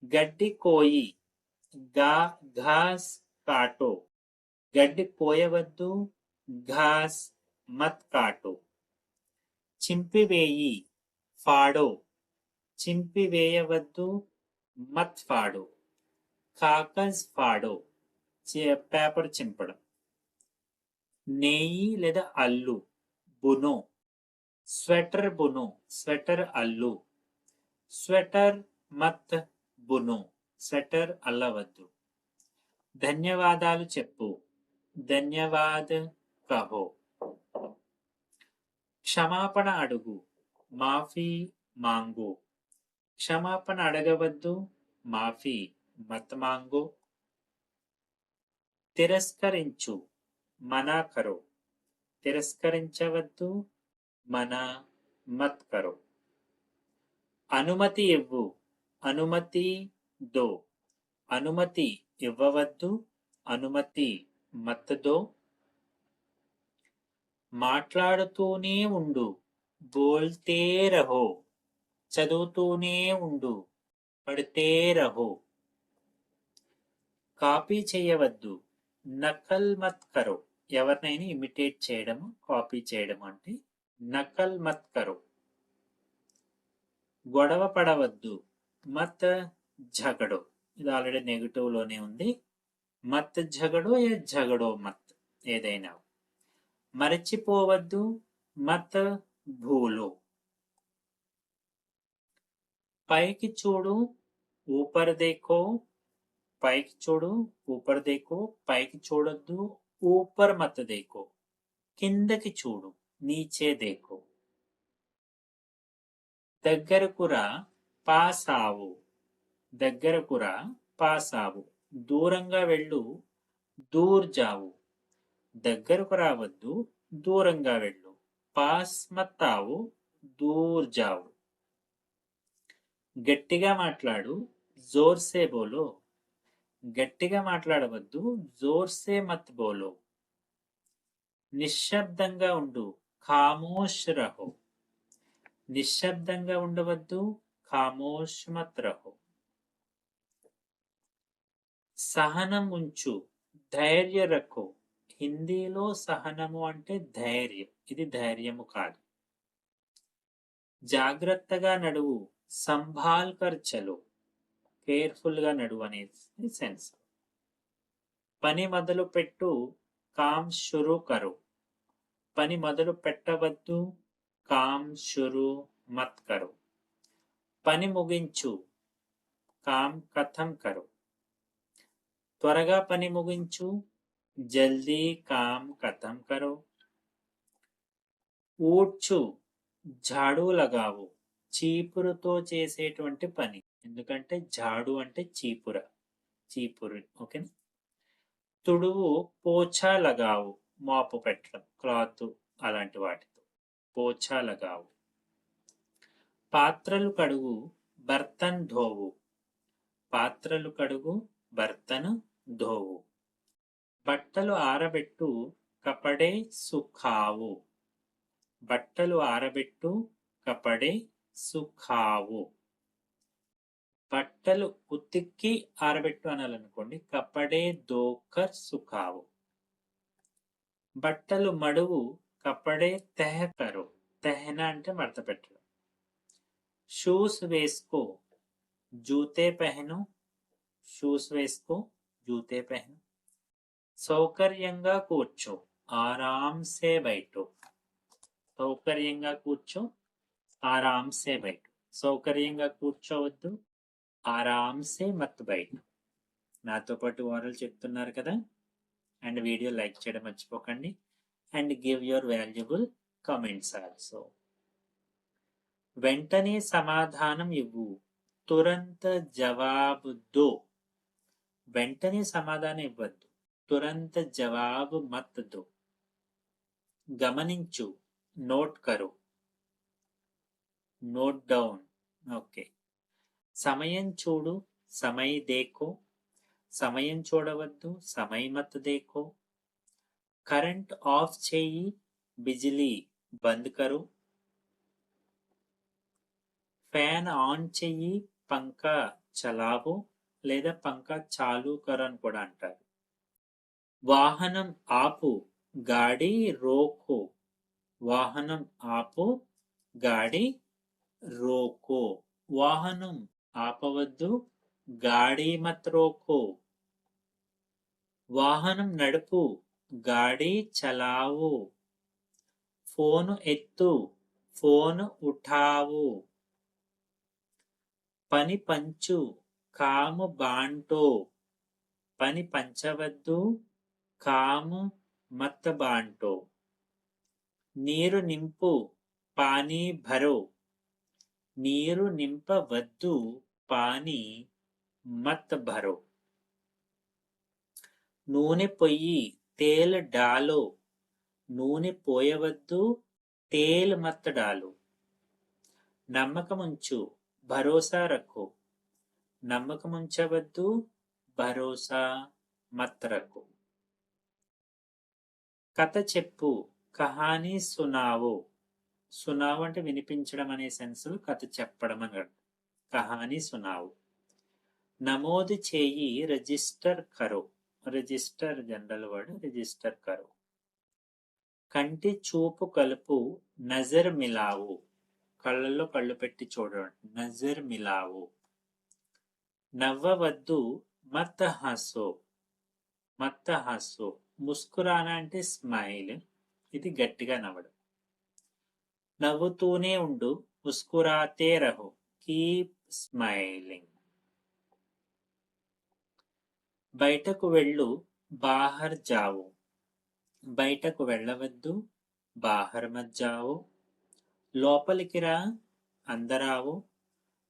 గడ్డి కోయి ఘాస్ కాటో, గడ్డి కోయవద్దు, ఘాస్ మత్ కాటో. చింపివేయి, ఫాడో, చింపివేయవద్దు, మత్ ఫాడో. కాగజ్ ఫాడో, పేపర్ చింపడం. నేయి లేదా అల్లు, బునో, స్వెటర్ బునో, స్వెటర్ అల్లు. స్వెటర్ మత్ బునో, స్వెటర్ అల్లవద్దు. ధన్యవాదాలు చెప్పు, ధన్యవాద్ కహో. క్షమాపణ అడుగు, మాఫీ మాంగో, క్షమాపణ అడగవద్దు, మాఫీ మత్ మాంగో. తిరస్కరించు, మనా కరో, తిరస్కరించవద్దు, మనా మత్ కరో. అనుమతి ఇవ్వు, అనుమతి దో, అనుమతి ఇవ్వవద్దు, అనుమతి మత్ దో. మాట్లాడుతూనే ఉండు, బోల్తే రహో, చదువుతూనే ఉండు, పడితే రహో. కాపీ చేయవద్దు, నకల్ మత్ కరో, ఎవరినైనా ఇమిటేట్ చేయడము, కాపీ చేయడం అంటే నకల్ మత్ కరో. గొడవ పడవద్దు, మత్ ఝగడో, ఇది ఆల్రెడీ నెగిటివ్ లోనే ఉంది. మత్ ఝగడో ఏ ఝగడో మత్, ఏదైనా. మరచిపోవద్దు, మత్ భూలో. పైకి చూడు, ఊపర్ దేఖో, పైకి చూడు, ఊపర్ దేఖో, పైకి చూడొద్దు, ఊపర్ మత్ దేఖో, కిందకి చూడు, నీచే దేఖో. దగ్గరకురా, పాస్ ఆవు, దగ్గరకురా, పాస్ ఆవు. దూరంగా వెళ్ళు, దూర్ జావు, దగ్గరకు రావద్దు, దూరంగా వెళ్ళు. పాస్ మత్ ఆవు, దూర్ జావు. గట్టిగా మాట్లాడు, జోర్సే బోలో, గట్టిగా మాట్లాడవద్దు, జోర్సే మత్ బోలో. నిశ్శబ్దంగా ఉండు, ఖామోష్ రహో, నిశ్శబ్దంగా ఉండవద్దు, ఖామోష్ మత్ రహో. సహనం ఉంచు, ధైర్య రఖో. హిందీలో సహనము అంటే ధైర్యం, ఇది ధైర్యము కాదు. జాగ్రత్తగా నడువు, సంభాల్ కర్ చలో, కేర్ఫుల్ గా నడువు అనేది సెన్స్. పని మొదలు పెట్టు, కామ్ షురూ కరో, పని మొదలు పెట్టవద్దు, కామ్ షురూ మత్ కరో. పని ముగించు, కామ్ ఖతం కరో, త్వరగా పని ముగించు, జల్దీ కామ్ ఖతం కరో. ఊడ్చు, ఝాడూ లగావు, చీపురుతో చేసేటువంటి పని, ఎందుకంటే ఝాడు అంటే చీపుర, చీపురు. ఓకేనా. తుడువు, పోచా లగావు, మాపు పెట్టడం, క్లాత్ అలాంటి వాటితో, పోచా లగావు. పాత్రలు కడుగు, బర్తన్ ధోవు, పాత్రలు కడుగు, బర్తన్ ధోవు. బట్టలు ఆరబెట్టు, కపడే సుఖావు, బట్టలు ఆరబెట్టు, కపడే సుఖావు. బట్టలు ఉతికి ఆరబెట్టు అనాలనుకోండి, కపడే దోకర్ సుఖావు. బట్టలు మడువు, కపడే తెహ కరో, తెహన అంటే మడత పెట్టడం. షూస్ వేసుకో, జూతే పెహను, షూస్ వేసుకో, జూతే పెహను. సౌకర్యంగా కూర్చో, ఆరాంసే బైఠో, సౌకర్యంగా కూర్చో, ఆరాంసే బైఠో. సౌకర్యంగా కూర్చోవద్దు, ఆరాంసే మత్ బైఠో. నాతో పాటు ఓరల్ చెప్తున్నారు కదా. అండ్ వీడియో లైక్ చేయడం మర్చిపోకండి, and give your valuable comments also. వెంటనే సమాధానం ఇవ్వు, తురంత జవాబు దో, వెంటనే సమాధానం ఇవ్వద్దు, తురంత జవాబు మత్ దో. గమనించు, నోట్ కరో, నోట్ డౌన్. ఓకే. సమయం చూడు, సమయ్ దేఖో, సమయం చూడవద్దు, సమయ్ మత్ దేఖో. కరెంట్ ఆఫ్ చేయి, బిజిలీ బంద్ కరో. ఫ్యాన్ ఆన్ చెయ్యి, పంకా చలావో, లేదా పంకా చాలు కరో అని కూడా అంటారు. వాహనం ఆపు, గాడి రోకో. వాహనం ఆపు, గాడి రోకో. వాహనం ఆపవద్దు, గాడి మత్ రోకో. వాహనం నడుపు, గాడి చలావో. ఫోను ఎత్తు, ఫోన్ ఉఠావో. పని పంచు, కాము బాంటో. పని పంచవద్దు, కాము మత్ బాంటో. నీరు నింపు, పానీ భరో. నీరు నింపవద్దు, పానీ మత్ భరో. నూనె పొయ్యి, తేల్ డాలో. నూనె పోయవద్దు, తేల్ మత్ డాలో. నమ్మకముంచు, భరోసా రఖో. నమ్మకముంచవద్దు, భరోసా మత్ రఖో. కథ చెప్పు, కహానీ సునావో. సునావో అంటే వినిపించడం అనే సెన్స్, కథ చెప్పడం అని అర్థం. కహానీ సునావో. నమోదు చేయి, రిజిస్టర్ కరో. రిజిస్టర్ జనరల్ వర్డ్, రిజిస్టర్ కరో. కంటి చూపు కలుపు, నజర్ మిలావో. కళ్ళల్లో కళ్ళు పెట్టి చూడండి, నజర్ మిలావో. నవ్వవద్దు, మత్ హసో. మత్ హసో. ముస్కురానా అంటే స్మైల్, ఇది గట్టిగా నవ్వడం. నవ్వుతూనే ఉండు, ముస్కురాతే రహో. Keep smiling. బయటకు వెళ్ళు, బాహర్ జావో. బయటకు వెళ్ళవద్దు, బాహర్ మత్ జావో. లోపలికి రా, అందరావో.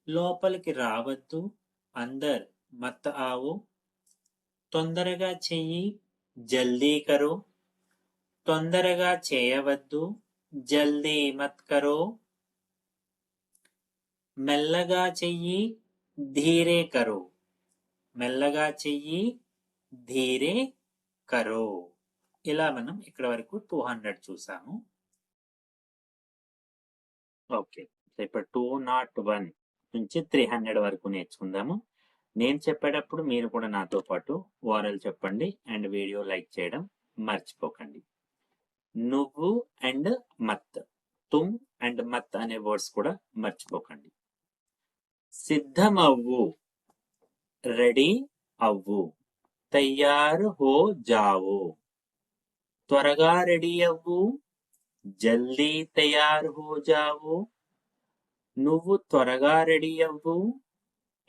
లోపలికి రావద్దు, అందర్ మత్ ఆవో. తొందరగా చెయ్యి, జల్దీ కరో. తొందరగా చేయవద్దు, జల్దీ మత్ కరో. మెల్లగా చెయ్యి, ధీరే కరో. మెల్లగా చెయ్యి, ధీరే కరో. ఇలా మనం ఇక్కడ వరకు 200 చూసాము. ఓకే, ఇప్పుడు 201 నుంచి 300 వరకు నేర్చుకుందాము. నేను చెప్పేటప్పుడు మీరు కూడా నాతో పాటు ఓరల్ చెప్పండి అండ్ వీడియో లైక్ చేయడం మర్చిపోకండి. నువ్వు అండ్ మత్, తుమ్ అండ్ మత్ అనే వర్డ్స్ కూడా మర్చిపోకండి. సిద్ధమవ్వు, రెడీ అవ్వు. తయారు హో జావో. త్వరగా రెడీ అవ్వు, జల్దీ తయారు హో జావో. నువ్వు త్వరగా రెడీ అవ్వు,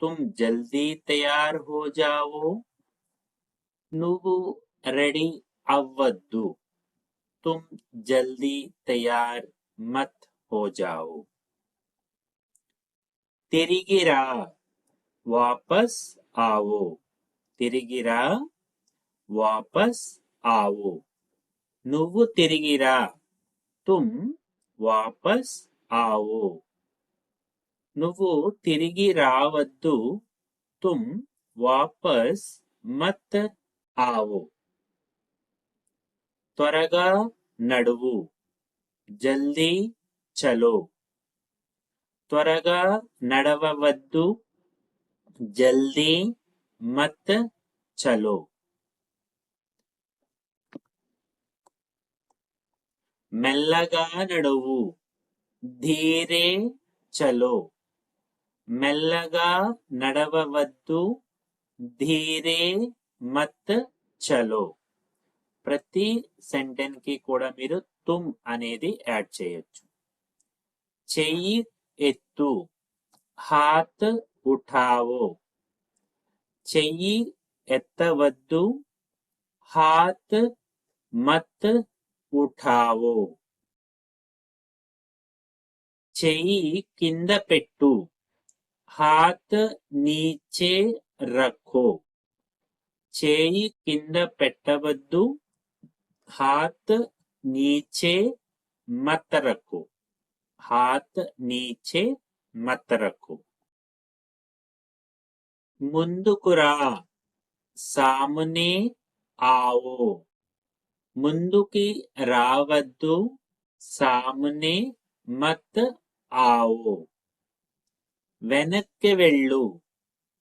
తుమ్ జల్దీ తయారు హో జావో. నువ్వు రెడీ అవ్వద్దు, తుమ్ జల్దీ తయార్ మత్ హో జావో. తిరిగిరా, వాపస్ ఆవో. తిరిగిరా, వాపస్ ఆవో. నువ్వు తిరిగిరా, తుమ్ వాపస్ ఆవో. నువ్వు తిరిగి రావద్దు, తుమ్ వాపస్ మత్ ఆవో. త్వరగా నడువు, జల్దీ చలో. త్వరగా నడవవద్దు, జల్దీ మత్ చలో. మెల్లగా నడువు, ధీరే చలో. మెల్లగా నడవవద్దు, ధీరే మత్ చలో. ప్రతి సెంటెన్స్ కి కూడా మీరు తుమ్ అనేది యాడ్ చేయొచ్చు. చెయ్యి ఎత్తు, హాత్ ఉఠావో. చెయ్యి ఎత్తవద్దు, హాత్ మత్ ఉఠావో. చెయ్యి కింద పెట్టు, హాత్ నీచే రఖో. చేయి కింద పెట్టవద్దు, హాత్ నీచే మత్ రఖో. హాత్ నీచే మత్ రఖో. ముందుకురా, సామనే ఆవో. ముందుకి రావద్దు, సామనే మత్ ఆవో. వెనక్కి వెళ్ళు,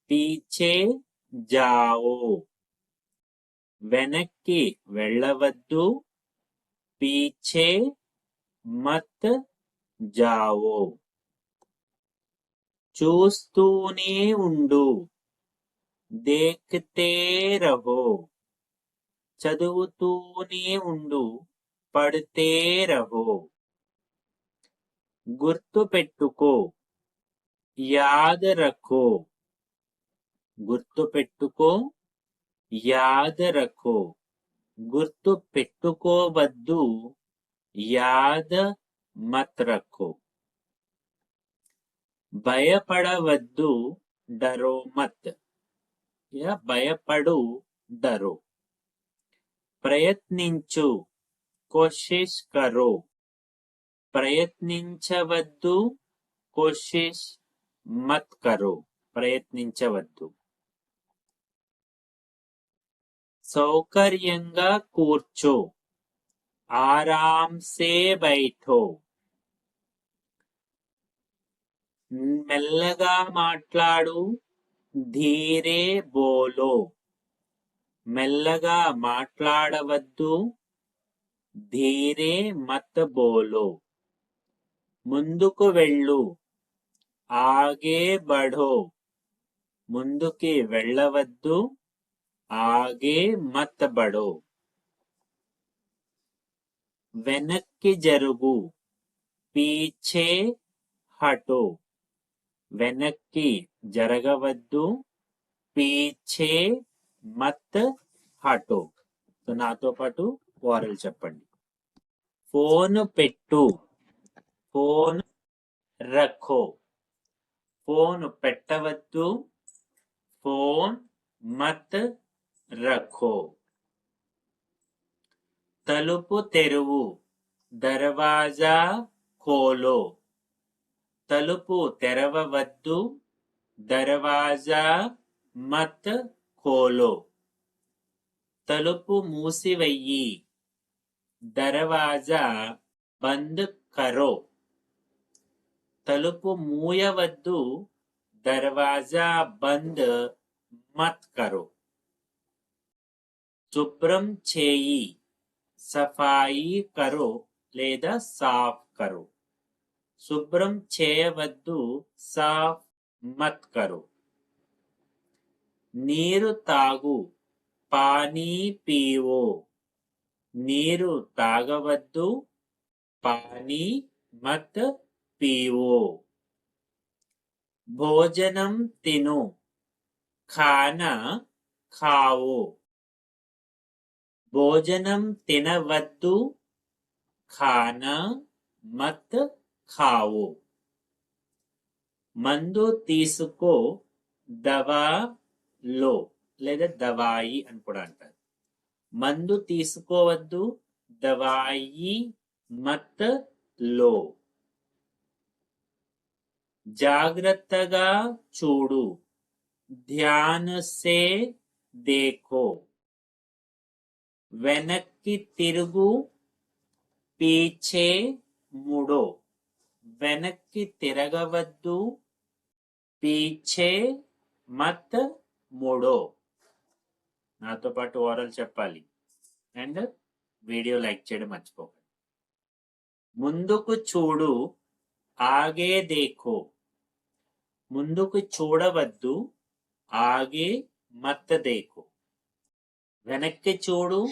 పీछे जाओ. వెనక్కి వెళ్ళవద్దు, పీछे మత్ జావో. చూస్తూనే ఉండు, దేఖ్తే రహో. చదువుతూనే ఉండు, పढ़ते రహో. గుర్తు పెట్టుకో, యాద్ రఖో. గుర్తు పెట్టుకో, యాద్ రఖో. గుర్తు పెట్టుకోవద్దు, యాద్ మత్ రఖో. భయపడవద్దు, డరో మత్. యా భయపడు, డరో. ప్రయత్నించు, కోషిష్ కరో. ప్రయత్నించవద్దు, కోషిష్ మత్ కరో. ప్రయత్నించవద్దు. సౌకర్యంగా కూర్చో, ఆరాం సే బైఠో. మెల్లగా మాట్లాడు, ధీరే బోలో. మెల్లగా మాట్లాడవద్దు, ధీరే మత్ బోలో. ముందుకు వెళ్ళు, ఆగే బఢో. ముందుకి వెళ్ళవద్దు, ఆగే మత్ బఢో. వెనక్కి జరుగు, పీछे హటో. వెనక్కి జరగవద్దు, పీछे మత్ హటో. నాతో పాటు ఓరల్ చెప్పండి. ఫోన్ పెట్టు, ఫోన్ రఖో. ఫోన్ పెట్టవద్దు, ఫోన్ మత్ రఖో. తలుపు తెరువు, దర్వాజా ఖోలో. తలుపు తెరవవద్దు, దర్వాజా మత్ ఖోలో. తలుపు మూసివెయ్యి, దర్వాజా బంద్ కరో. తలుపు మూయవద్దు, దర్వాజా బంద్ మత్ కరో. శుభ్రం చేయి, సఫాయి కరో లేదా సాఫ్ కరో. శుభ్రం చేయవద్దు, సాఫ్ మత్ కరో. నీరు తాగు, పానీ పీవో. నీరు తాగవద్దు, పానీ మత్ పీవో. భోజనం తిను, ఖానా ఖావో. భోజనం తినవద్దు, ఖానా మత్ ఖావో. మందు తీసుకో, దవా లో లేదా దవాయి అని కూడా అంటారు. మందు తీసుకోవద్దు, దవాయి మత్ లో. జాగ్రత్తగా చూడు, ధ్యాన్ సే దేఖో. వెనక్కి తిరుగు, పీछे ముడో. వెనక్కి తిరగవద్దు, పీछे మత్ ముడో. నాతో పాటు ఓరల్ చెప్పాలి అండ్ వీడియో లైక్ చేయడం మర్చిపోకండి. ముందుకు చూడు, ఆగే దేఖో. ముందుకు చూడవద్దు, ఆగే మత్ దేఖో. వెనక్కి చూడు,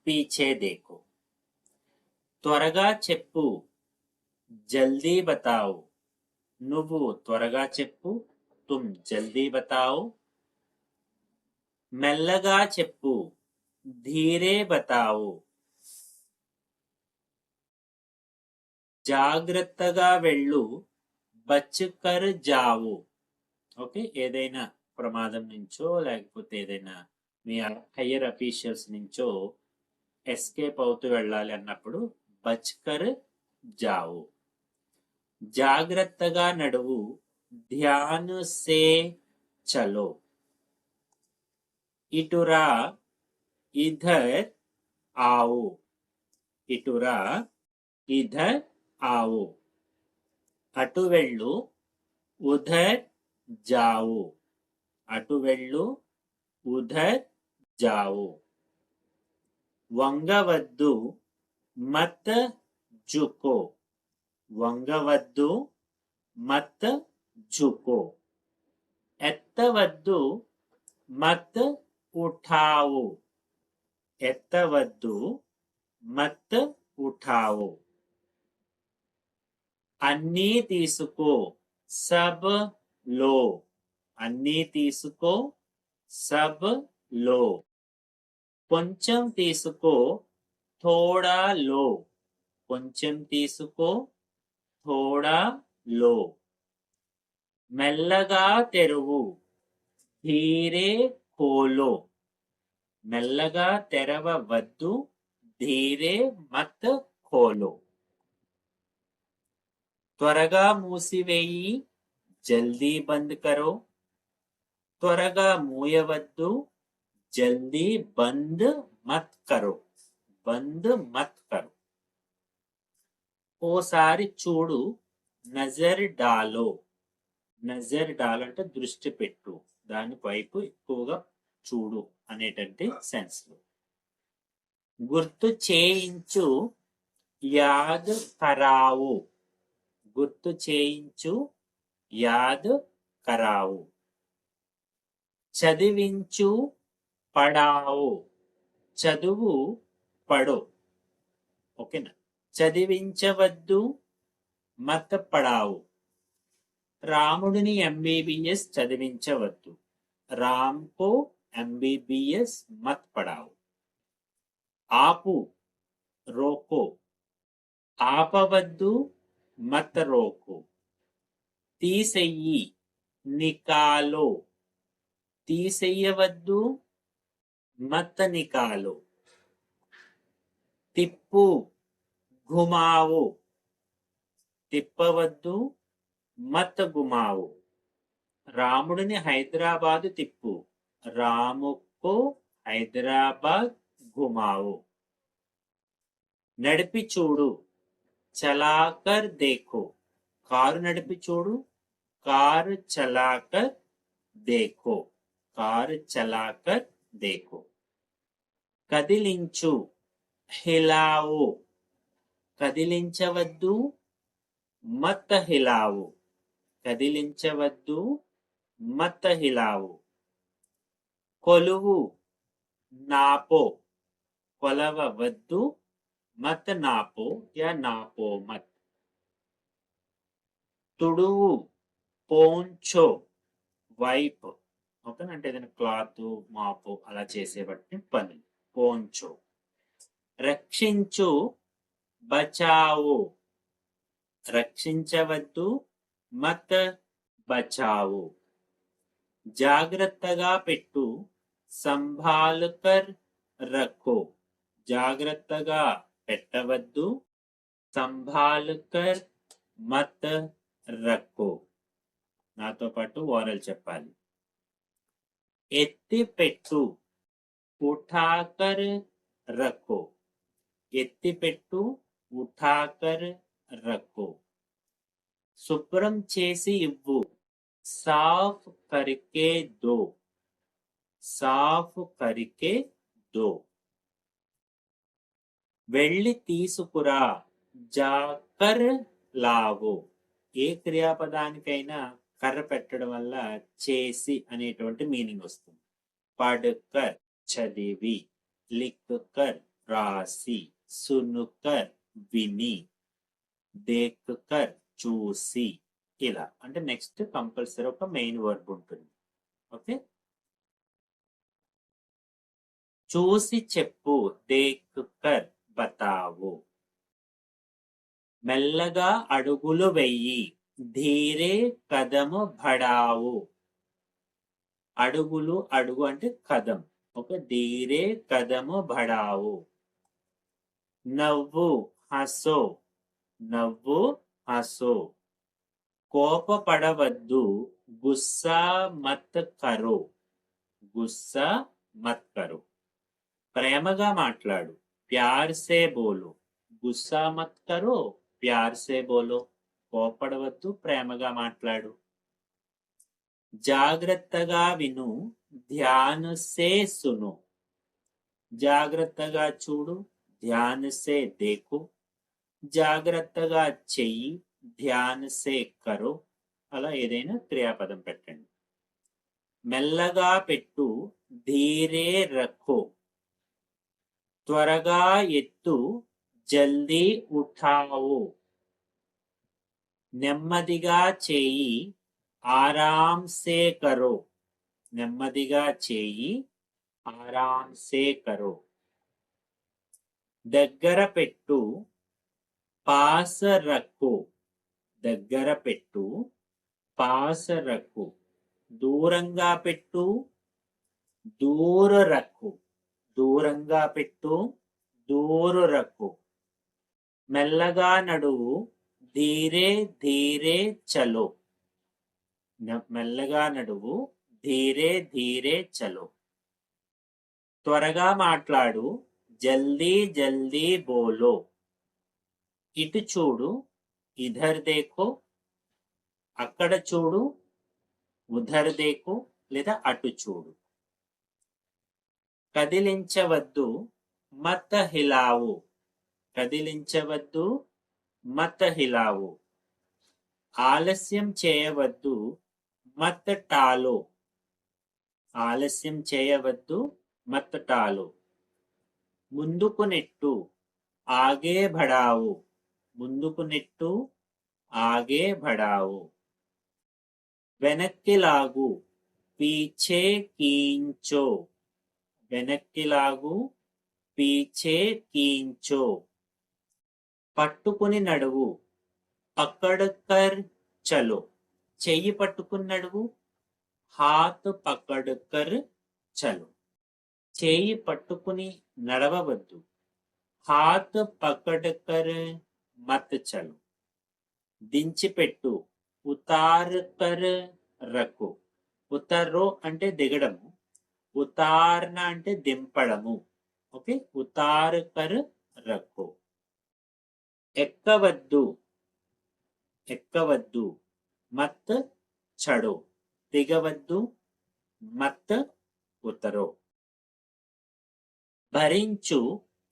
పీछे దేఖో. త్వరగా చెప్పు, జల్దీ బతాओ. నువ్వు త్వరగా చెప్పు, తుమ్ జల్దీ బతాओ. మెల్లగా చెప్పు, ధీరే బతాओ. జాగ్రత్తగా వెళ్ళు, బచ్కర్ జావో. ఓకే, ఏదైనా ప్రమాదం నుంచో లేకపోతే ఏదైనా మీ హయ్యర్ అఫీషియల్స్ నుంచో ఎస్కేప్ అవుతూ వెళ్ళాలి అన్నప్పుడు బచ్కర్ జావో. జాగ్రత్తగా నడువు, ధ్యాన్ సే చలో. ఇటురా, ఇధర్ आओ. ఇటురా, ఇధర్ आओ. అటు వెళ్ళు, ఉధర్ జాओ. అటు వెళ్ళు, ఉధర్ జాओ. వంగవద్దు మత్ జుకో, వంగవద్దు మత్ జుకో. ఎత్తవద్దు మత్ ఉఠావో, ఎత్తవద్దు మత్ ఉఠావో. అన్నీ తీసుకో సబ్ లో, అన్నీ తీసుకో సబ్ లో. కొంచెం తీసుకో థోడా లో, కొంచెం తీసుకో థోడా లో. మెల్లగా తెరువు ధీరే ఖోలో, మెల్లగా తెరవవద్దు ధీరే మత్ ఖోలో. త్వరగా మూసివేయి జల్దీ బంద్ కరో, త్వరగా మూయవద్దు జల్దీ బంద్ మత్ కరో, బంద్ మత్ కరో. ఓసారి చూడు నజర్ డాలో, నజర్ డాలో అంటే దృష్టి పెట్టు, దాని వైపు ఎక్కువగా చూడు అనేటంటే సెన్స్ లో. గుర్తు చేయించు యాద్ కరావు, గుర్తు చేయించు యాద్ కరావు. చదివించు పడావు, చదువు పడో, ఓకేనా. చదివించవద్దు మత్ పడావు, రాముడిని ఎంబీబీఎస్ చదివించవద్దు, రామ్ కో ఎంబీబీఎస్ మత్ పడావు. ఆపు రోకో, ఆపవద్దు మత్ రోకో. తీసెయ్యి నికాలో, తీసెయ్యవద్దు మత్ నికాలో. తిప్పు ఘుమావో, తిప్పవద్దు మత్ గుమావో. రాముడిని హైదరాబాద్ తిప్పు, రాముకో హైదరాబాద్ ఘుమావో. నడిపి చూడు చలాకర్ దేఖో, కారు నడిపి చూడు కారు చలాకర్ దేఖో, కారు చలాకర్ దేఖో. కదిలించు హిలావో, కదిలించవద్దు మత్ హిలావో, కదిలించవద్దు మత్ హిలావో. కొలువు నాపో, కొలవవద్దు మత్ నాపో యా నాపో మత్. తుడువు పోంచో వైప్, ఓకే, అంటే ఏదైనా క్లాత్ మాపు అలా చేసేబట్టి పని పోంచో. రక్షించు బచావో, రక్షించవద్దు మత్ బచావో. జాగ్రత్తగా పెట్టు సంభాల్ కర్ రఖో, జాగ్రత్తగా పెట్టవద్దు సంభాల్ కర్ మత్ రఖో. నాతో పాటు ఓరల్ చెప్పాలి. ఎత్తి పెట్టు ఉఠాకర్ రఖో, ఎత్తి పెట్టు ఉఠాకర్ రఖో. శుభ్రం చేసి ఇవ్వు సాఫ్ కర్కే దో, సాఫ్ కర్కే దో. వెళ్ళి తీసుకురా జాకర్ లావో. ఏ క్రియాపదానికైనా కర్ర పెట్టడం వల్ల చేసి అనేటువంటి మీనింగ్ వస్తుంది. పడ్కర్ చదివి, లిక్కర్ రాసి, సునుకర్ విని, దేక్కర్ చూసి, ఇలా. అంటే నెక్స్ట్ కంపల్సరీ ఒక మెయిన్ వర్బ్ ఉంటుంది. ఓకే, చూసి చెప్పు దేక్కర్ బతావో. మెల్లగా అడుగులు వెయ్యి ధీరే కదము బడావో. అడుగులు, అడుగు అంటే కదం, ఓకే, ధీరే కదము బడావో. నవ్వు హసో, నవ్వు హసో. కోపపడవద్దు గుస్సా మత్ కరో, గుస్సా మత్ కరో. ప్రేమగా మాట్లాడు ప్యార్ సే బోలో, గుస్సా మత్ కరో ప్యార్ సే బోలో. కోపడవద్దు ప్రేమగా మాట్లాడు. జాగ్రత్తగా విను ధ్యాన్ సే సును, జాగ్రత్తగా చూడు, ధ్యాన్ సే దేఖో. జాగ్రత్తగా చెయ్యి, ధ్యాన్ సే కరో. అలా ఏదైనా క్రియాపదం పెట్టండి. మెల్లగా పెట్టు, ధీరే రఖో. త్వరగా ఎత్తు, జల్దీ ఉఠావో. నెమ్మదిగా చేయి, ఆరాం సే కరో. నెమ్మదిగా చేయి, ఆరాం సే కరో. దగ్గర పెట్టు, పాస్ రఖో. దగ్గర పెట్టు, పాస్ రఖో. దూరంగా పెట్టు, దూర రఖో. దూరంగా పెట్టు, దూర రఖో. మెల్లగా నడువు, ధీరే ధీరే చలో. మెల్లగా నడువు, ధీరే ధీరే చలో. త్వరగా మాట్లాడు, జల్దీ జల్దీ బోలో. ఇటు చూడు, ఇధర్ దేఖో. అక్కడ చూడు, ఉధర్ దేఖో లేదా అటు చూడు. కదిలించవద్దు, మత్ హిలావు. కదిలించవద్దు, మత్ హిలావు. ఆలస్యం చేయవద్దు, మత్ టాలో. ఆలస్యం చేయవద్దు, మత్ టాలో. ముందుకు నెట్టు, ఆగే బడావు. ముందుకు నెట్టు, ఆగే బడావు. వెనక్కి లాగు, పీछे खींचो. వెనక్కి లాగు, పీछे खींचो. పట్టుకుని నడువు, పకడ్ కర్ చలో. చెయ్యి పట్టుకుని నడువు, హాత్ పకడ్ కర్ చలో. చేయి పట్టుకుని నడవవద్దు, హాత్ పకడ్ కర్ మత్ చలో. దించిపెట్టు, ఉతార్ కర్ రఖో. ఉతర్రో అంటే దిగడము, ఉతార్న అంటే దింపడము. ఓకే, ఉతార్ కర్ రఖో. ఎక్కవద్దు, ఎక్కవద్దు, మత్ చడో. దిగవద్దు, మత్ ఉతరో. భరించు,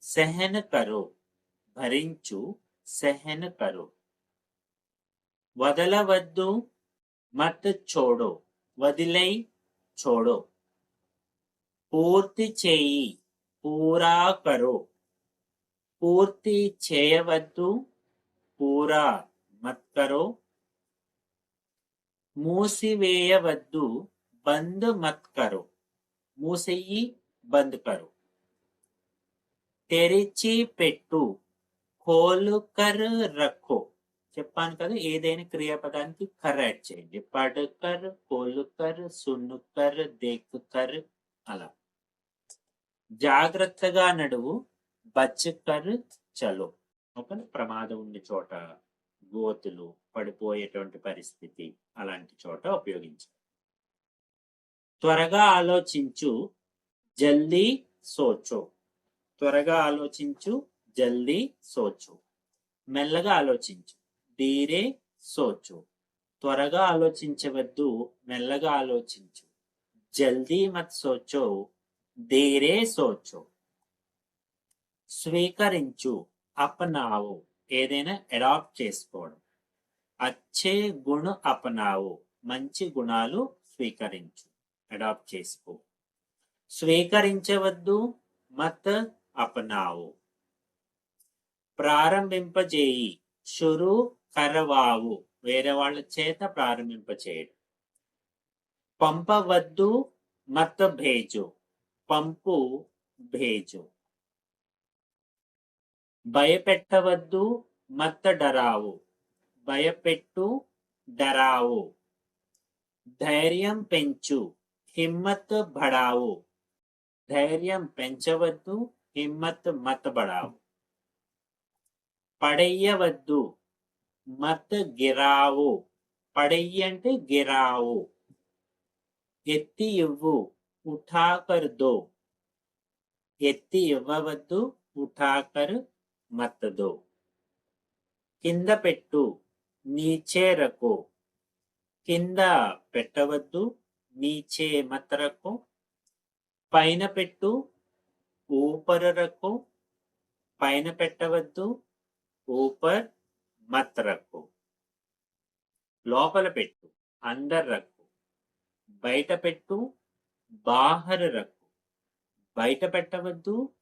సహన్ కరో. భరించు, సహన్ కరో. వదలవద్దు, మత్ చోడో. వదిలై, చోడో. పూర్తి చేయి, పూరా కరో. పూర్తి చేయవద్దు, పూరా మత్ కరో. మూసివేయవద్దు, బంద్ మత్ కరో. మూసెయ్యి, బంద్ కరో. తెరిచి పెట్టు, ఖోల్ కర్ రఖో. చెప్పాను కదా, ఏదైనా క్రియాపదానికి కర్ యాడ్ చేయండి. పడ్ కర్, ఖోల్ కర్, సున్ కర్, దేఖ్ కర్. అలా. జాగ్రత్తగా నడువు, బచ్ కర్ చలో. ఒక ప్రమాదం ఉన్న చోట, గోతులు, పడిపోయేటువంటి పరిస్థితి, అలాంటి చోట ఉపయోగించాలి. త్వరగా ఆలోచించు, జల్దీ సోచో. త్వరగా ఆలోచించు, జల్దీ సోచో. మెల్లగా ఆలోచించు, ధీరే సోచో. త్వరగా ఆలోచించవద్దు, మెల్లగా ఆలోచించు. జల్దీ మత్ సోచో, ధీరే సోచో. స్వీకరించు, అపనావో. ఏదైనా అడాప్ట్ చేసుకోవడం. అచ్చే గుణ అపనావో. మంచి గుణాలు స్వీకరించు, అడాప్ట్ చేసుకో. స్వీకరించవద్దు, మత్ అపనావో. ప్రారంభింపజేయి, షురు కరవావు. వేరే వాళ్ళ చేత ప్రారంభింపచేయడం. పంపవద్దు, మత్ భేజో. పంపు, భేజో. భయపెట్టవద్దు, మత్ డరావు. భయపెట్టు, డరావు. ధైర్యం పెంచు, హిమ్మత్ బడావు. ధైర్యం పెంచవద్దు, హిమ్మత్ మత్ బడావు. పడేయవద్దు, మత్ గిరావు. పడెయ్యి అంటే గిరావు. ఎత్తి ఇవ్వు, ఉఠాకర్ దో. ఎత్తి ఇవ్వవద్దు, ఉఠాకర్ మత్ దో. కింద పెట్టు, నీచే రఖో. కింద పెట్టవద్దు, నీచే మత్ రఖో. పైన పెట్టు, ఊపర్ రఖో, పైన పెట్టవద్దు, ఊపర్ మత్ రఖో. లోపల పెట్టు, అందర్ రఖో. బయట పెట్టు, బాహర్ రఖో. బయట పెట్టవద్దు,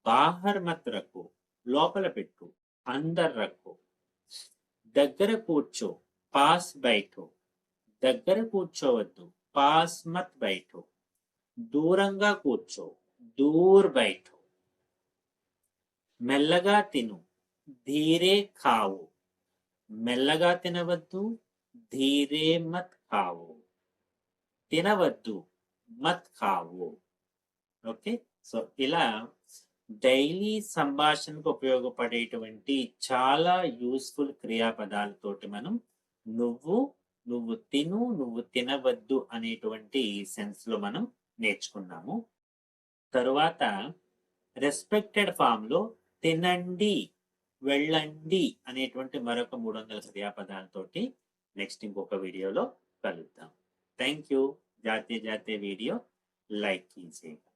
బాహర్ మత్ రఖో. లోపల పెట్టు, అందర్ రఖో. దగ్గర కూర్చో, పాస్ బైఠో. దగ్గర కూర్చోవద్దు, పాస్ మత్ బైఠో. దూరంగా కూర్చో, దూర్ బైఠో. మెల్లగా తిను, ధీరే ఖావో. మెల్లగా తినవద్దు, ధీరే మత్ ఖావో. తినవద్దు, మత్ ఖావో. ఓకే, సో ఇలా డైలీ సంభాషణకు ఉపయోగపడేటువంటి చాలా యూస్ఫుల్ క్రియాపదాలతోటి మనం నువ్వు, నువ్వు తిను, నువ్వు తినవద్దు అనేటువంటి సెన్స్ లో మనం నేర్చుకున్నాము. తరువాత రెస్పెక్టెడ్ ఫామ్ లో తినండి, వెళ్ళండి అనేటువంటి మరొక 300 క్రియాపదాలతోటి నెక్స్ట్ ఇంకొక వీడియోలో కలుద్దాం. Thank you. जाते जाते वीडियो लाइक कीजिए.